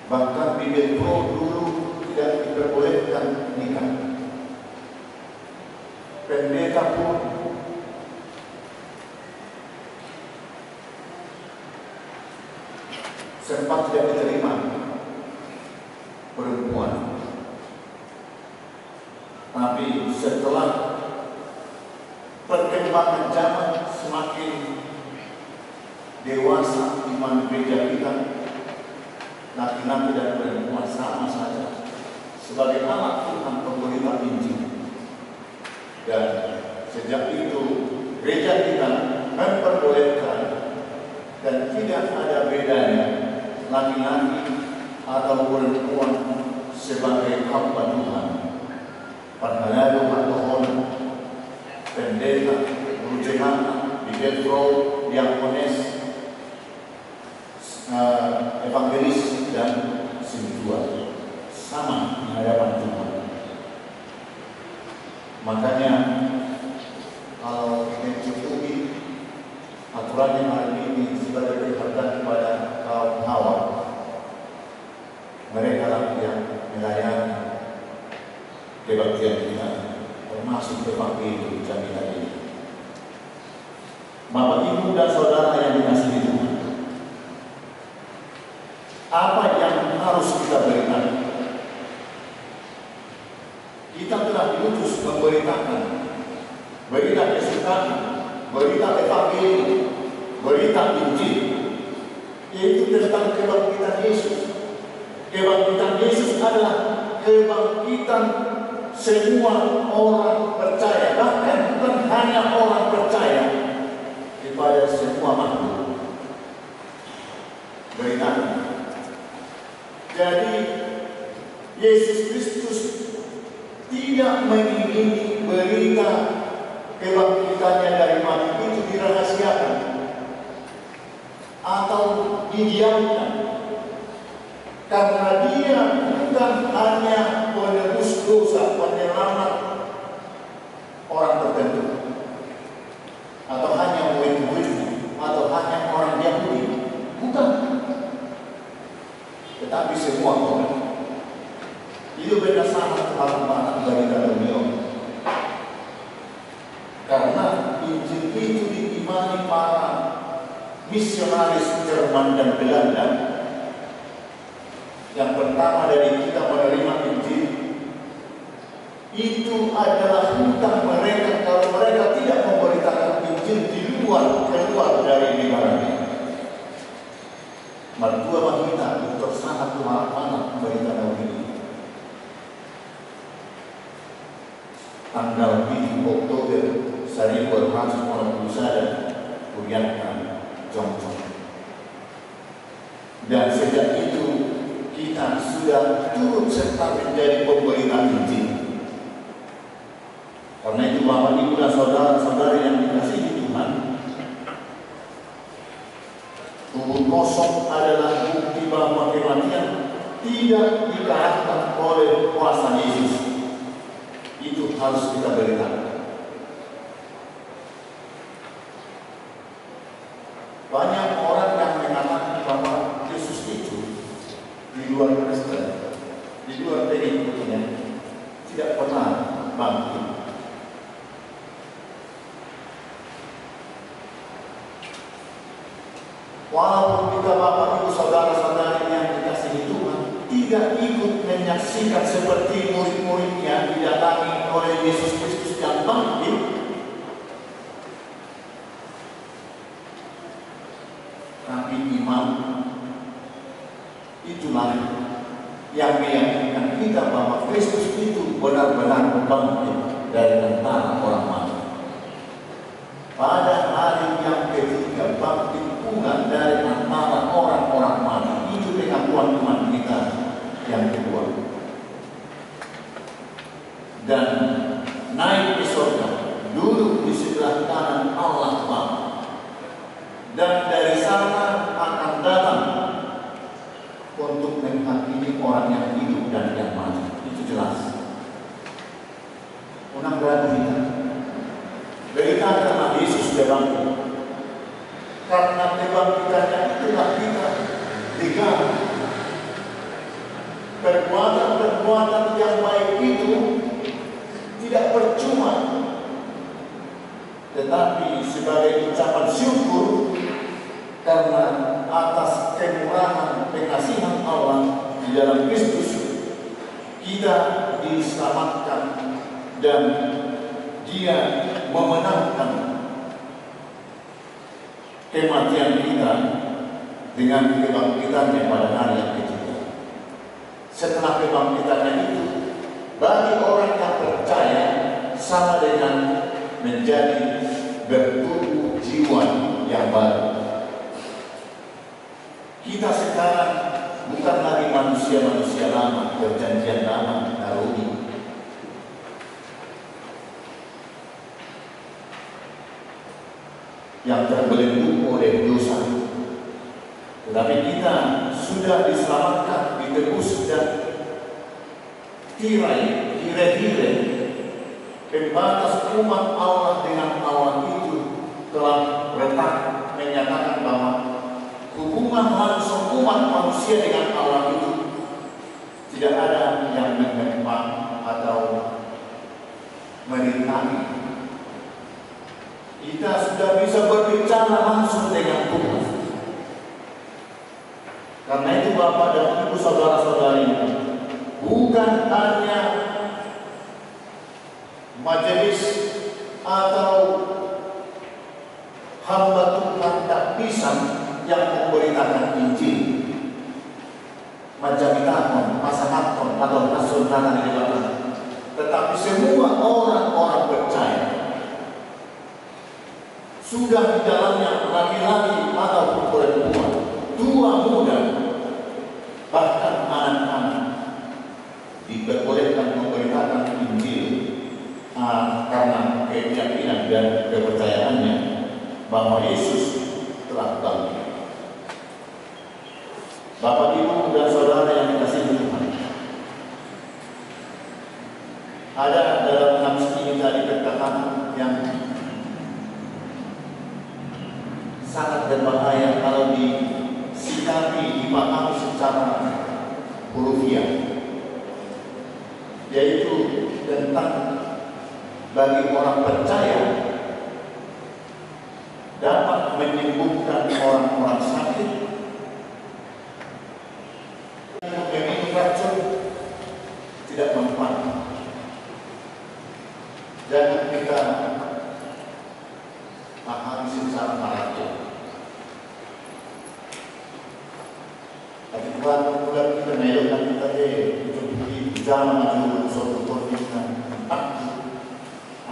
Bahkan di Metro dulu tidak diperbolehkan nikah. Pendeta pun sempat tidak diterima perempuan. Tapi setelah perkembangan zaman semakin dewasa iman gereja kita, laki-laki dan perempuan sama saja sebagai anak Tuhan pemberita Injil. Dan sejak itu gereja kita memperbolehkan dan tidak ada bedanya laki-laki atau perempuan sebagai hamba Tuhan. Panhalado, Pantohon, pendeta, guru jemaat, Bidetro, diakones, evangelis dan sintua sama di hadapan Tuhan. Makanya kalau mencukupi aturan yang hari ini sebagai penghargaan kepada kaum Hawa, mereka lah yang melayani kebaktian kita, termasuk evangelium jaminan ini. Bapak, Ibu, dan Saudara yang dikasihi Tuhan, apa yang harus kita berikan? Kita telah diutus memberitakan berita kesukaan, berita evangelium, berita Injil, yaitu tentang kebangkitan Yesus. Kebangkitan Yesus adalah kebangkitan semua orang percaya, bahkan bukan hanya orang percaya, kepada semua makhluk. Beritakan. Jadi Yesus Kristus tidak mengingini berita kebangkitannya dari mati itu dirahasiakan atau didiamkan, karena dia bukan hanya penebus dosa, penyelamat orang tertentu, atau hanya murid-muridnya, atau hanya orang Yahudi, bukan, tetapi semua orang. Itu beda sama teman-teman berita dunia. Karena Injil itu diimani para misionaris Jerman dan Belanda. Yang pertama dari kita menerima Injil, itu adalah hutang mereka kalau mereka tidak memberitakan Injil di keluar dari negaranya. Mertua wanita itu sangat anak memberitakan ini. Tanggal 7 Oktober 1941 Kuliahkan Jongjong. Dan sejak itu kita sudah turut serta menjadi pemberita Injil. Karena itu Bapak, Ibu, dan saudara-saudara yang dikasihi Tuhan, tubuh kosong adalah bukti bahwa kematian tidak dikalahkan oleh kuasa Yesus. Itu harus kita beritakan. Banyak orang yang mengatakan bahwa Yesus itu di luar Kristen, di luar pengikutnya, tidak pernah bangkit. Walaupun kita Bapak, Ibu, saudara-saudari yang dikasihi Tuhan tidak ikut menyaksikan seperti murid-muridnya didatangi oleh Yesus Kristus yang bangkit, tapi iman itulah yang meyakinkan kita kita bahwa Kristus itu benar-benar bangkit dari antara orang mati. Pada hari yang ketiga bangkit pula dari antara orang-orang mati. Itu pengakuan iman kita yang kedua. Dan naik ke surga, duduk di sebelah kanan Allah Bapa. Dan dari sana akan datang untuk menghakimi orang yang hidup dan yang mati. Itu jelas. Unang berani kita. Berita karena Yesus sudah bangkit. Karena kebangkitannya itulah kita diganti. Perbuatan-perbuatan yang baik itu tidak percuma, tetapi sebagai ucapan syukur karena atas kemurahan pengasihan Allah di dalam Kristus kita diselamatkan dan Dia memenangkan kematian kita dengan kebangkitannya pada hari yang ketiga. Setelah kebangkitannya itu, bagi orang yang percaya sama dengan menjadi bertumbuh jiwa yang baru. Kita sekarang bukan lagi manusia-manusia lama, perjanjian lama, Naruni. Yang terbelenggu oleh dosa. Tetapi kita sudah diselamatkan, ditebus dan tirai pembatas umat Allah dengan Allah itu telah retak menyatakan bahwa hubungan langsung umat manusia dengan Allah itu tidak ada yang mengempang atau merintangi. Kita sudah bisa berbicara langsung dengan Tuhan. Karena itu Bapak dan Ibu saudara-saudari, bukan hanya majelis atau hamba Tuhan tak bisa yang memberitakan Injil, majamitakon, masahaton atau nasunatan di Bapak, tetapi semua orang-orang percaya sudah di dalamnya laki-laki atau perempuan, tua muda, bahkan anak-anak diperbolehkan memberitakan Injil karena keyakinan dan kepercayaannya bahwa Yesus telah bangkit. Bapak, Ibu, dan saudara yang dikasihi Tuhan, ada dalam nafs ini tadi perkataan yang sangat berbahaya kalau disikapi, dipahami secara hurufiah, yaitu tentang bagi orang percaya dapat menyembuhkan orang-orang sakit, meminum racun tidak mempan. Jangan kita pahami secara marahnya. Tapi bulan kita melokkan kita untuk berjalan maju suatu konflik.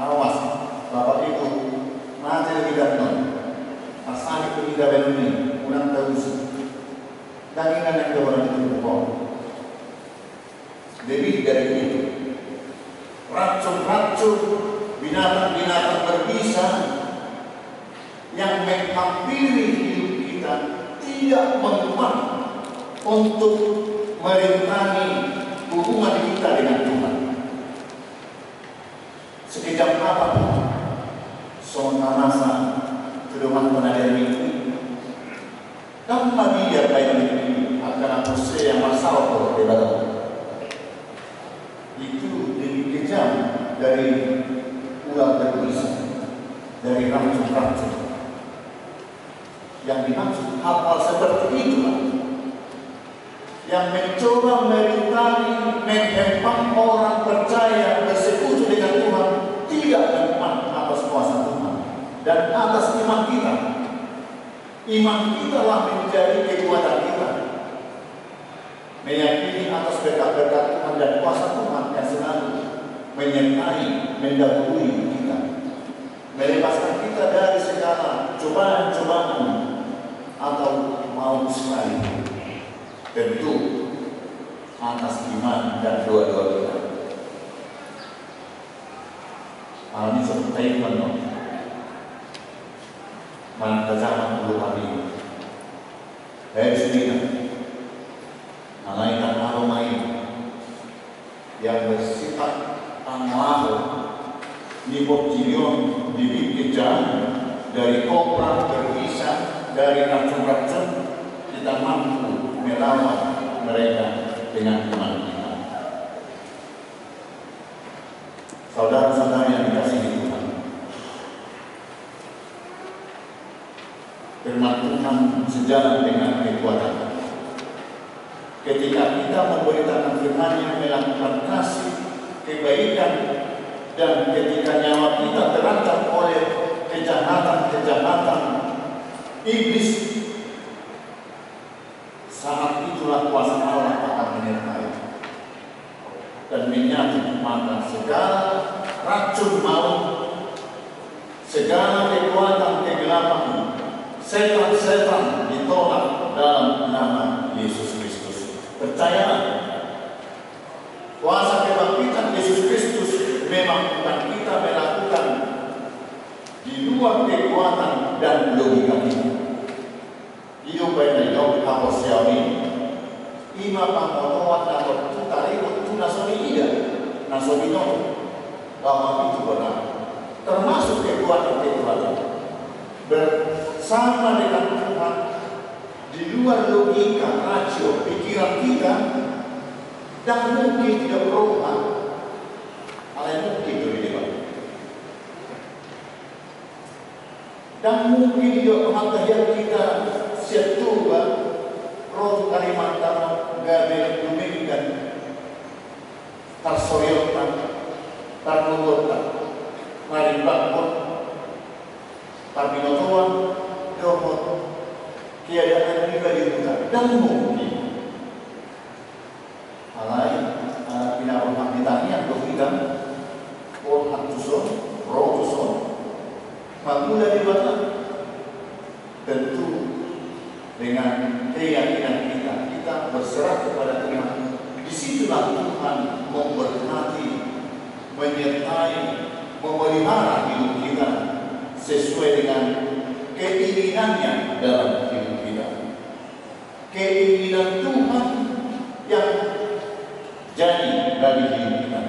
Awas, Bapak Ibu, nanti lebih datang. Asal itu tidak berani, kurang terus. Dagingan yang orang itu berbohong. Lebih dari itu, racun-racun, binatang-binatang berbisa yang menghampiri hidup kita tidak mempan untuk merintangi hubungan kita dengan Tuhan. Sekejap apapun, sementara masa kedoman penadaan ini, kamu lagi dia kayak ini akan aku yang masalah kalau tidak itu lebih kejam dari ular berbisa, dari racun-racun. Yang dimaksud hal-hal seperti itulah yang mencoba merintangi, menghempang orang percaya bersekutu dengan Tuhan tidak mempan atas kuasa Tuhan dan atas iman kita. Iman kita lah menjadi kekuatan kita, meyakini atas berkat-berkat Tuhan dan kuasa Tuhan yang selalu menyertai, mendahului kita, melepaskan kita dari segala cobaan-cobaan atau maut sekalipun. Tentu atas iman dan doa-doa kita. Alami seperti itu, manfaat dulu kami. Dari sini, malaikat aroma yang bersifat amlahu, nipotilion, dibikin dari kopra, berbisa, dari racun-racun, kita mampu melawan mereka dengan iman kita. Saudara-saudara yang dikasihi Tuhan, firman Tuhan sejalan dengan kekuatan. Ketika kita memberitakan firman-Nya, melakukan kasih, kebaikan, dan ketika nyawa kita terancam oleh kejahatan-kejahatan iblis, saat itulah kuasa Allah akan menyertai dan menyatu, maka segala racun maut, segala kekuatan kegelapan, setan-setan ditolak dalam nama Yesus Kristus. Percayalah, kuasa kebangkitan Yesus Kristus memang bukan kita melakukan di luar kekuatan dan logika kita. Hidup pada hidup hapus ini, ima pamonoan atau tutariut tunasoni ida, nasomino, bahwa itu benar. Termasuk kekuatan-kekuatan bersama dengan Tuhan di luar logika, rasio, pikiran kita, dan mungkin tidak berubah. Hal yang mungkin berbeda. Dan mungkin juga pengetahuan kita setua roh Kalimantan gabe lumingkan tarsoriotan tarnugotan marimbakon parbinotoan dohot keadaan juga di hutan. Dan mungkin alai pinarumah ditanya dohidan orang tuson roh tuson magula di mana tentu dengan keyakinan kita berserah kepada Tuhan. Disitulah Tuhan memberkati, menyertai, memelihara hidup kita sesuai dengan keinginannya dalam hidup kita. Keinginan Tuhan yang jadi bagi hidup kita,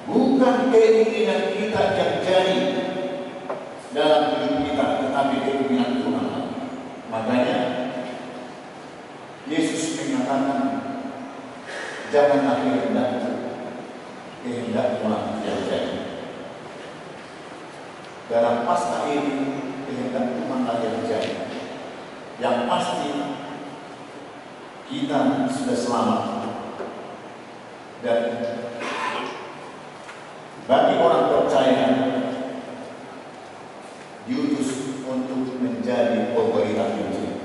bukan keinginan kita yang jadi dalam hidup kita, tetapi keinginan Tuhan. Makanya Yesus mengatakan, janganlah kehendakmu yang jadi. Dalam Paskah ini kehendak Tuhanlah yang jadi. Yang pasti kita sudah selamat. Dan bagi orang percaya diutus untuk menjadi pemberita Injil.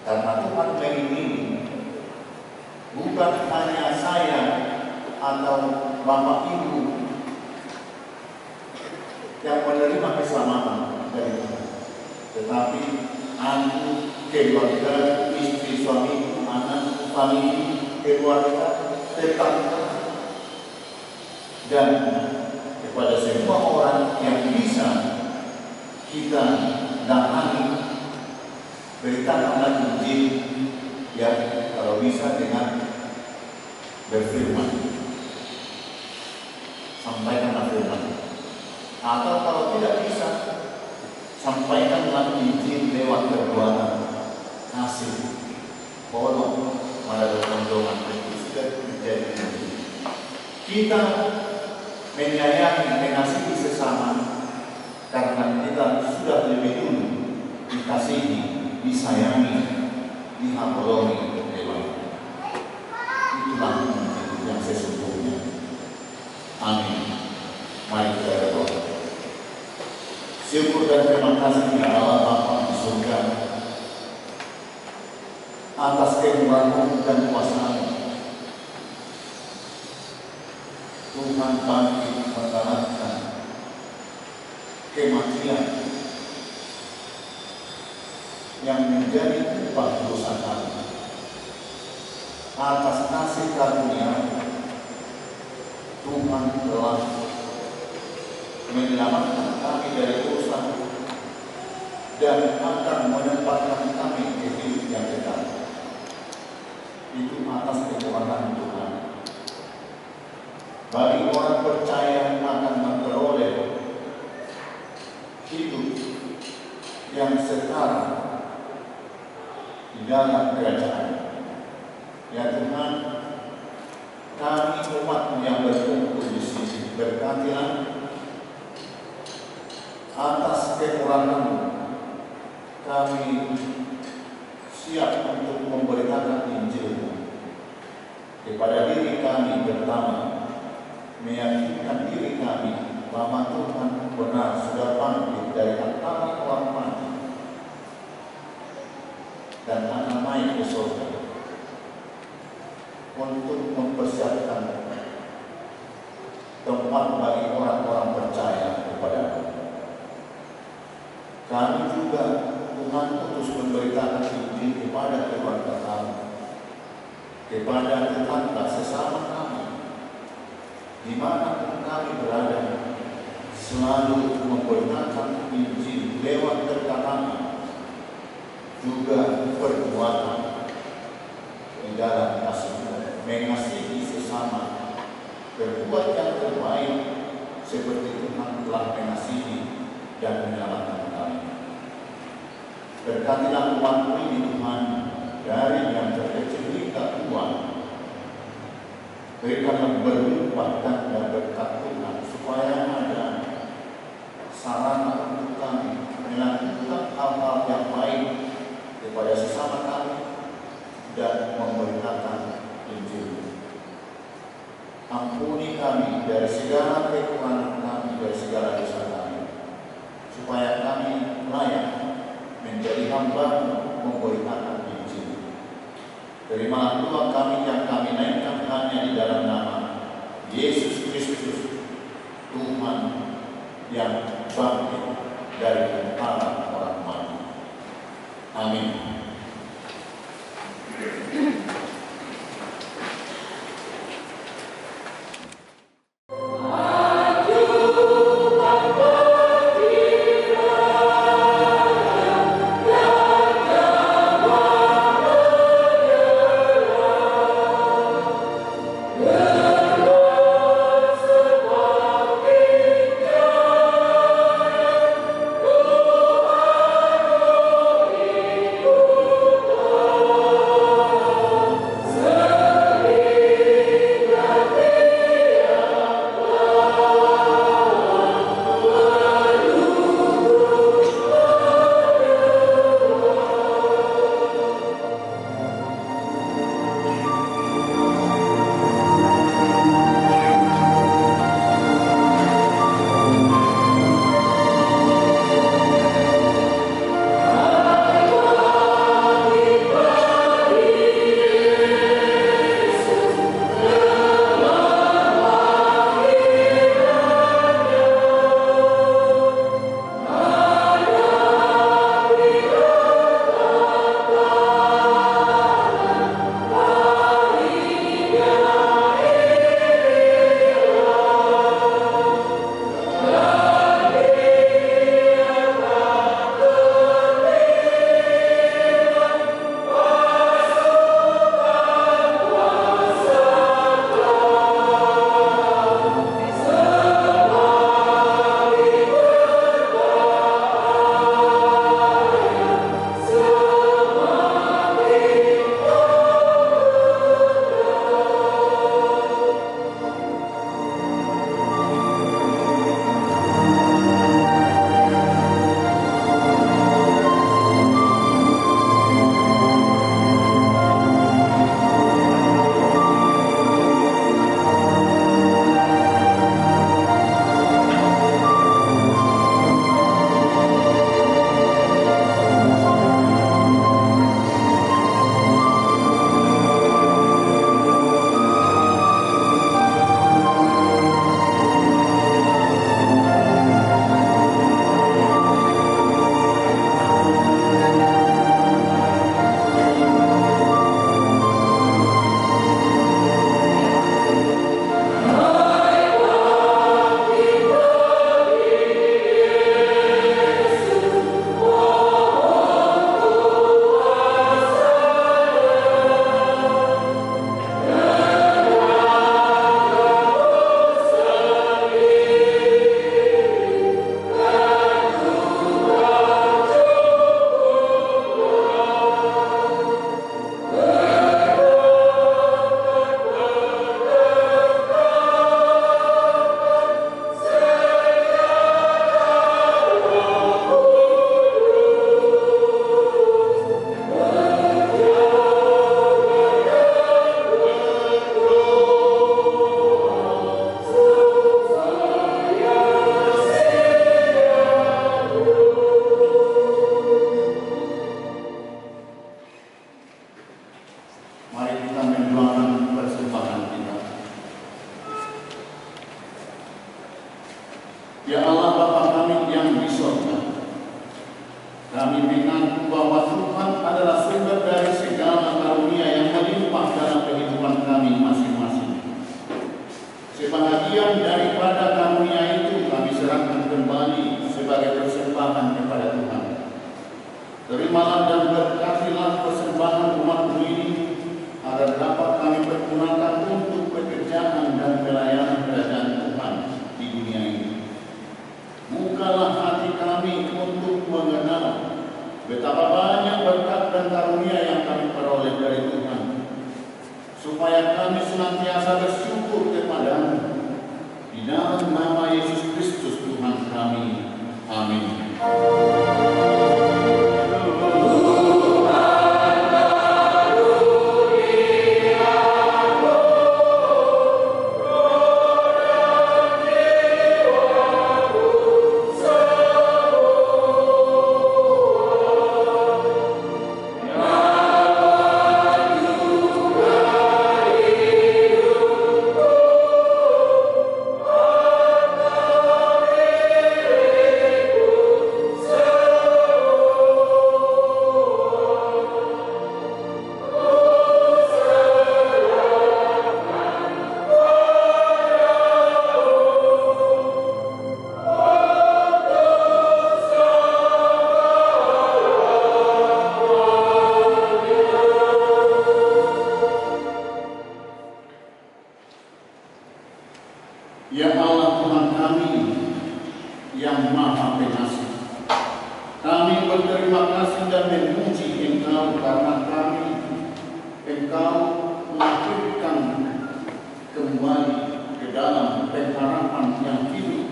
Karena Tuhan mengingini bukan hanya saya atau Bapak Ibu yang menerima keselamatan dari Tuhan, tetapi aku, keluarga, istri, suami, anak, famili, keluarga, tetangga, dan kepada semua orang yang bisa kita datangi, beritakanlah Injil, ya, kalau bisa dengan berfirman, sampaikanlah firman. Atau kalau tidak bisa, sampaikanlah Injil lewat perbuatan kasih, tolong, melalui itu sudah menjadi Injil. Kita menyayangi, mengasihi sesama karena kita sudah lebih dulu dikasihi, disayangi, dihampolongi Dewa. Itulah yang sesungguhnya. Amin. Mari kita berdoa. Syukur dan terima kasih kepada Allah Bapa di surga atas kemurahan dan kuasa-Mu. Tuhan bangkit mengalahkan kematian yang menjadi upah dosa kami. Atas kasih karunia Tuhan telah menyelamatkan kami dari dosa dan akan menempatkan kami di hidup yang kekal. Itu atas kekuatan Tuhan. Bagi orang percaya akan memperoleh hidup yang setara di dalam kerajaan. Ya Tuhan, kami umat yang berkumpul di sini, berkatilah atas kekurangan kami siap untuk memberitakan Injil kepada diri kami pertama, meyakinkan diri kami bahwa Tuhan benar sudah bangkit dari antara orang mati dan akan naik ke surga untuk mempersiapkan tempat bagi orang-orang percaya kepada-Mu. Kami juga Tuhan utus memberitakan Injil kepada keluarga kami, kepada tetangga sesama kami, di mana pun kami berada, selalu memberitakan Injil lewat perkataan, juga perbuatan di dalam kasih, mengasihi sesama, berbuat yang terbaik seperti Tuhan telah mengasihi dan menyelamatkan kami. Berkatilah umat-Mu ini Tuhan, dari yang terkecil hingga tua. Berikanlah berlimpah dan berkat Tuhan, supaya ada sarana untuk kami melakukan hal-hal yang baik kepada sesama kami dan memberitakan Injil. Ampuni kami dari segala kekurangan kami, dari segala dosa kami, supaya kami layak menjadi hamba-Mu memberitakan Injil. Terimalah doa kami yang kami naikkan hanya di dalam nama Yesus Kristus, Tuhan yang bangkit dari antara orang mati. Amin. Kami mengaku bahwa Tuhan adalah sumber dari segala karunia yang melimpah dalam kehidupan kami masing-masing. Sebahagian daripada karunia itu kami serahkan kembali sebagai persembahan kepada Tuhan. Terimalah dan berkatilah persembahan umat-Mu ini agar dapat kami pergunakan untuk pekerjaan dan pelayanan kerajaan Tuhan di dunia ini. Bukalah hati kami untuk mengenal betapa banyak berkat dan karunia yang kami peroleh dari Tuhan, supaya kami senantiasa bersyukur kepada-Mu. Di dalam nama Yesus Kristus Tuhan kami. Amin. Ya Allah Tuhan kami yang Maha Pengasih, kami berterima kasih dan memuji Engkau karena Engkau melahirkan kembali ke dalam pengharapan yang hidup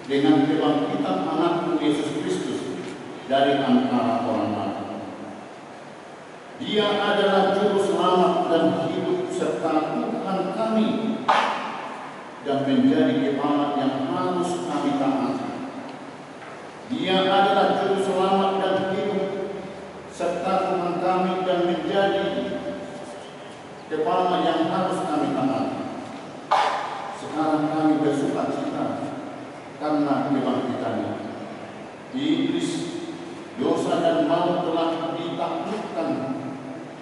dengan kebangkitan anak-Mu Yesus Kristus dari antara orang mati. Dia adalah juru selamat dan hidup serta Tuhan kami, dan menjadi kepala yang harus kami taati. Dia adalah juru selamat dan hidup serta Tuhan kami, dan menjadi kepala yang harus kami taati. Sekarang kami bersukacita karena kebangkitannya. Iblis, dosa dan maut telah ditaklukkan,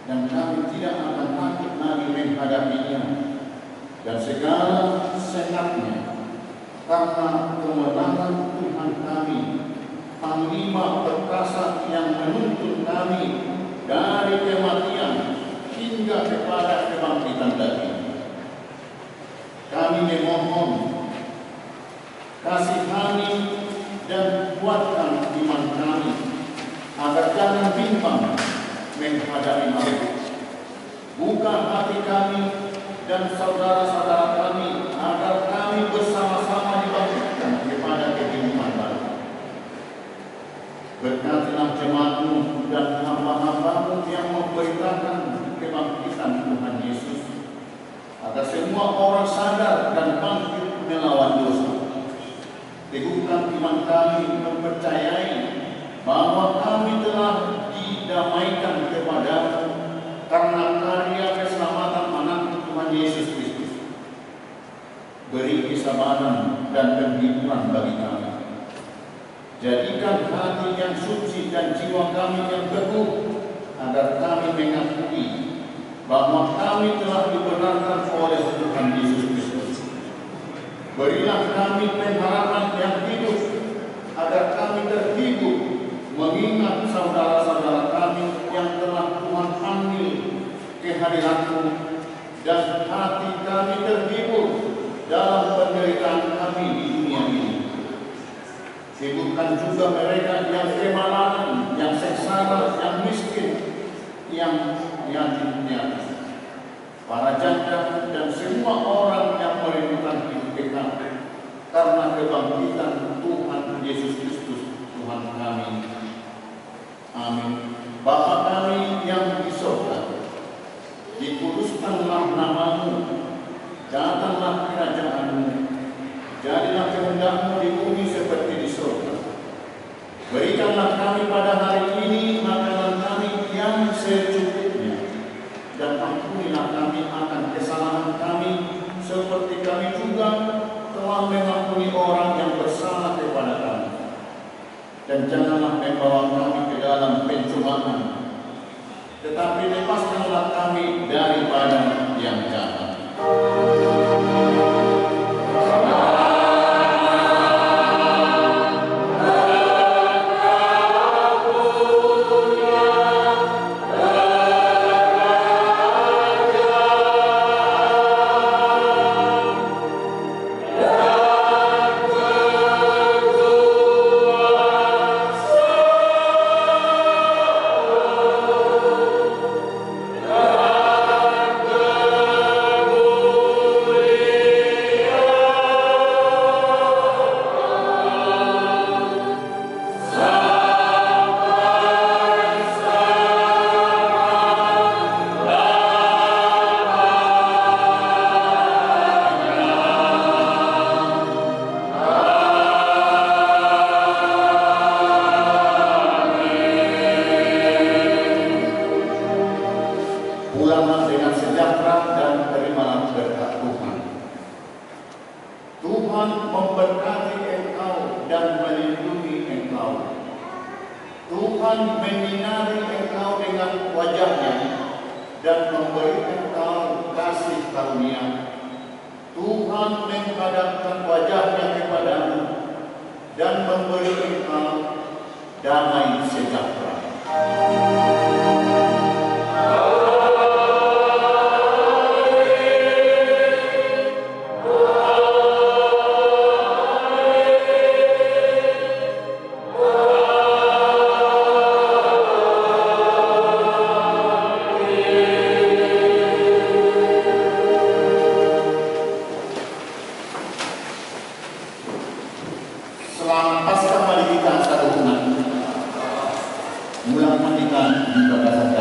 dan kami tidak akan takut lagi menghadapinya dan segala sengatnya, karena kemenangan Tuhan kami, Panglima perkasa yang menuntun kami dari kematian hingga kepada kebangkitan daging. Kami memohon kasihani dan kuatkan iman kami, agar jangan bimbang menghadapi maut. Buka hati kami dan saudara-saudara kami, agar kami bersama-sama dibangkitkan kepada kehidupan baru. Berkatilah jemaat-Mu dan hamba-hamba-Mu yang memberitakan kebangkitan Tuhan Yesus, agar semua orang sadar dan bangkit melawan dosa. Teguhkan iman kami mempercayai bahwa kami telah didamaikan kepada-Mu karena karya keselamatan anak Tuhan Yesus Kristus. Beri kesabaran dan penghiburan bagi kami. Jadikan hati yang suci dan jiwa kami yang teguh, agar kami mengakui bahwa kami telah dibenarkan oleh Tuhan Yesus Kristus. Berilah kami pengharapan yang hidup, agar kami terhibur mengingat saudara-saudara kami yang telah Tuhan panggil ke hadirat-Mu, dan hati kami terhibur dalam penderitaan kami di dunia ini. Hiburkan juga mereka yang kemalaman, yang sengsara, yang miskin, yang yatim piatu, para janda, dan semua orang yang merindukan hidup kekal karena kebangkitan Tuhan Yesus Kristus Tuhan kami. Amin. Bapa kami yang di surga, dikuduskanlah nama-Mu, datanglah kerajaan-Mu, jadilah kehendak-Mu di bumi seperti di surga. Berikanlah kami pada hari ini makanan kami yang secukupnya, dan ampunilah kami akan kesalahan kami, seperti kami juga telah mengampuni orang yang bersalah kepada kami. Dan janganlah membawa kami ke kecelakaan, tetapi lepaskanlah kami daripada yang jahat. Pulanglah dengan sejahtera dan terimalah berkat Tuhan. Tuhan memberkati engkau dan melindungi engkau. Tuhan menyinari engkau dengan wajah-Nya dan memberi engkau kasih karunia. Tuhan menghadapkan wajah-Nya kepadamu dan memberi engkau damai sejahtera. Selamat Paskah, mari kita satu umat. Mulai kita dibacakan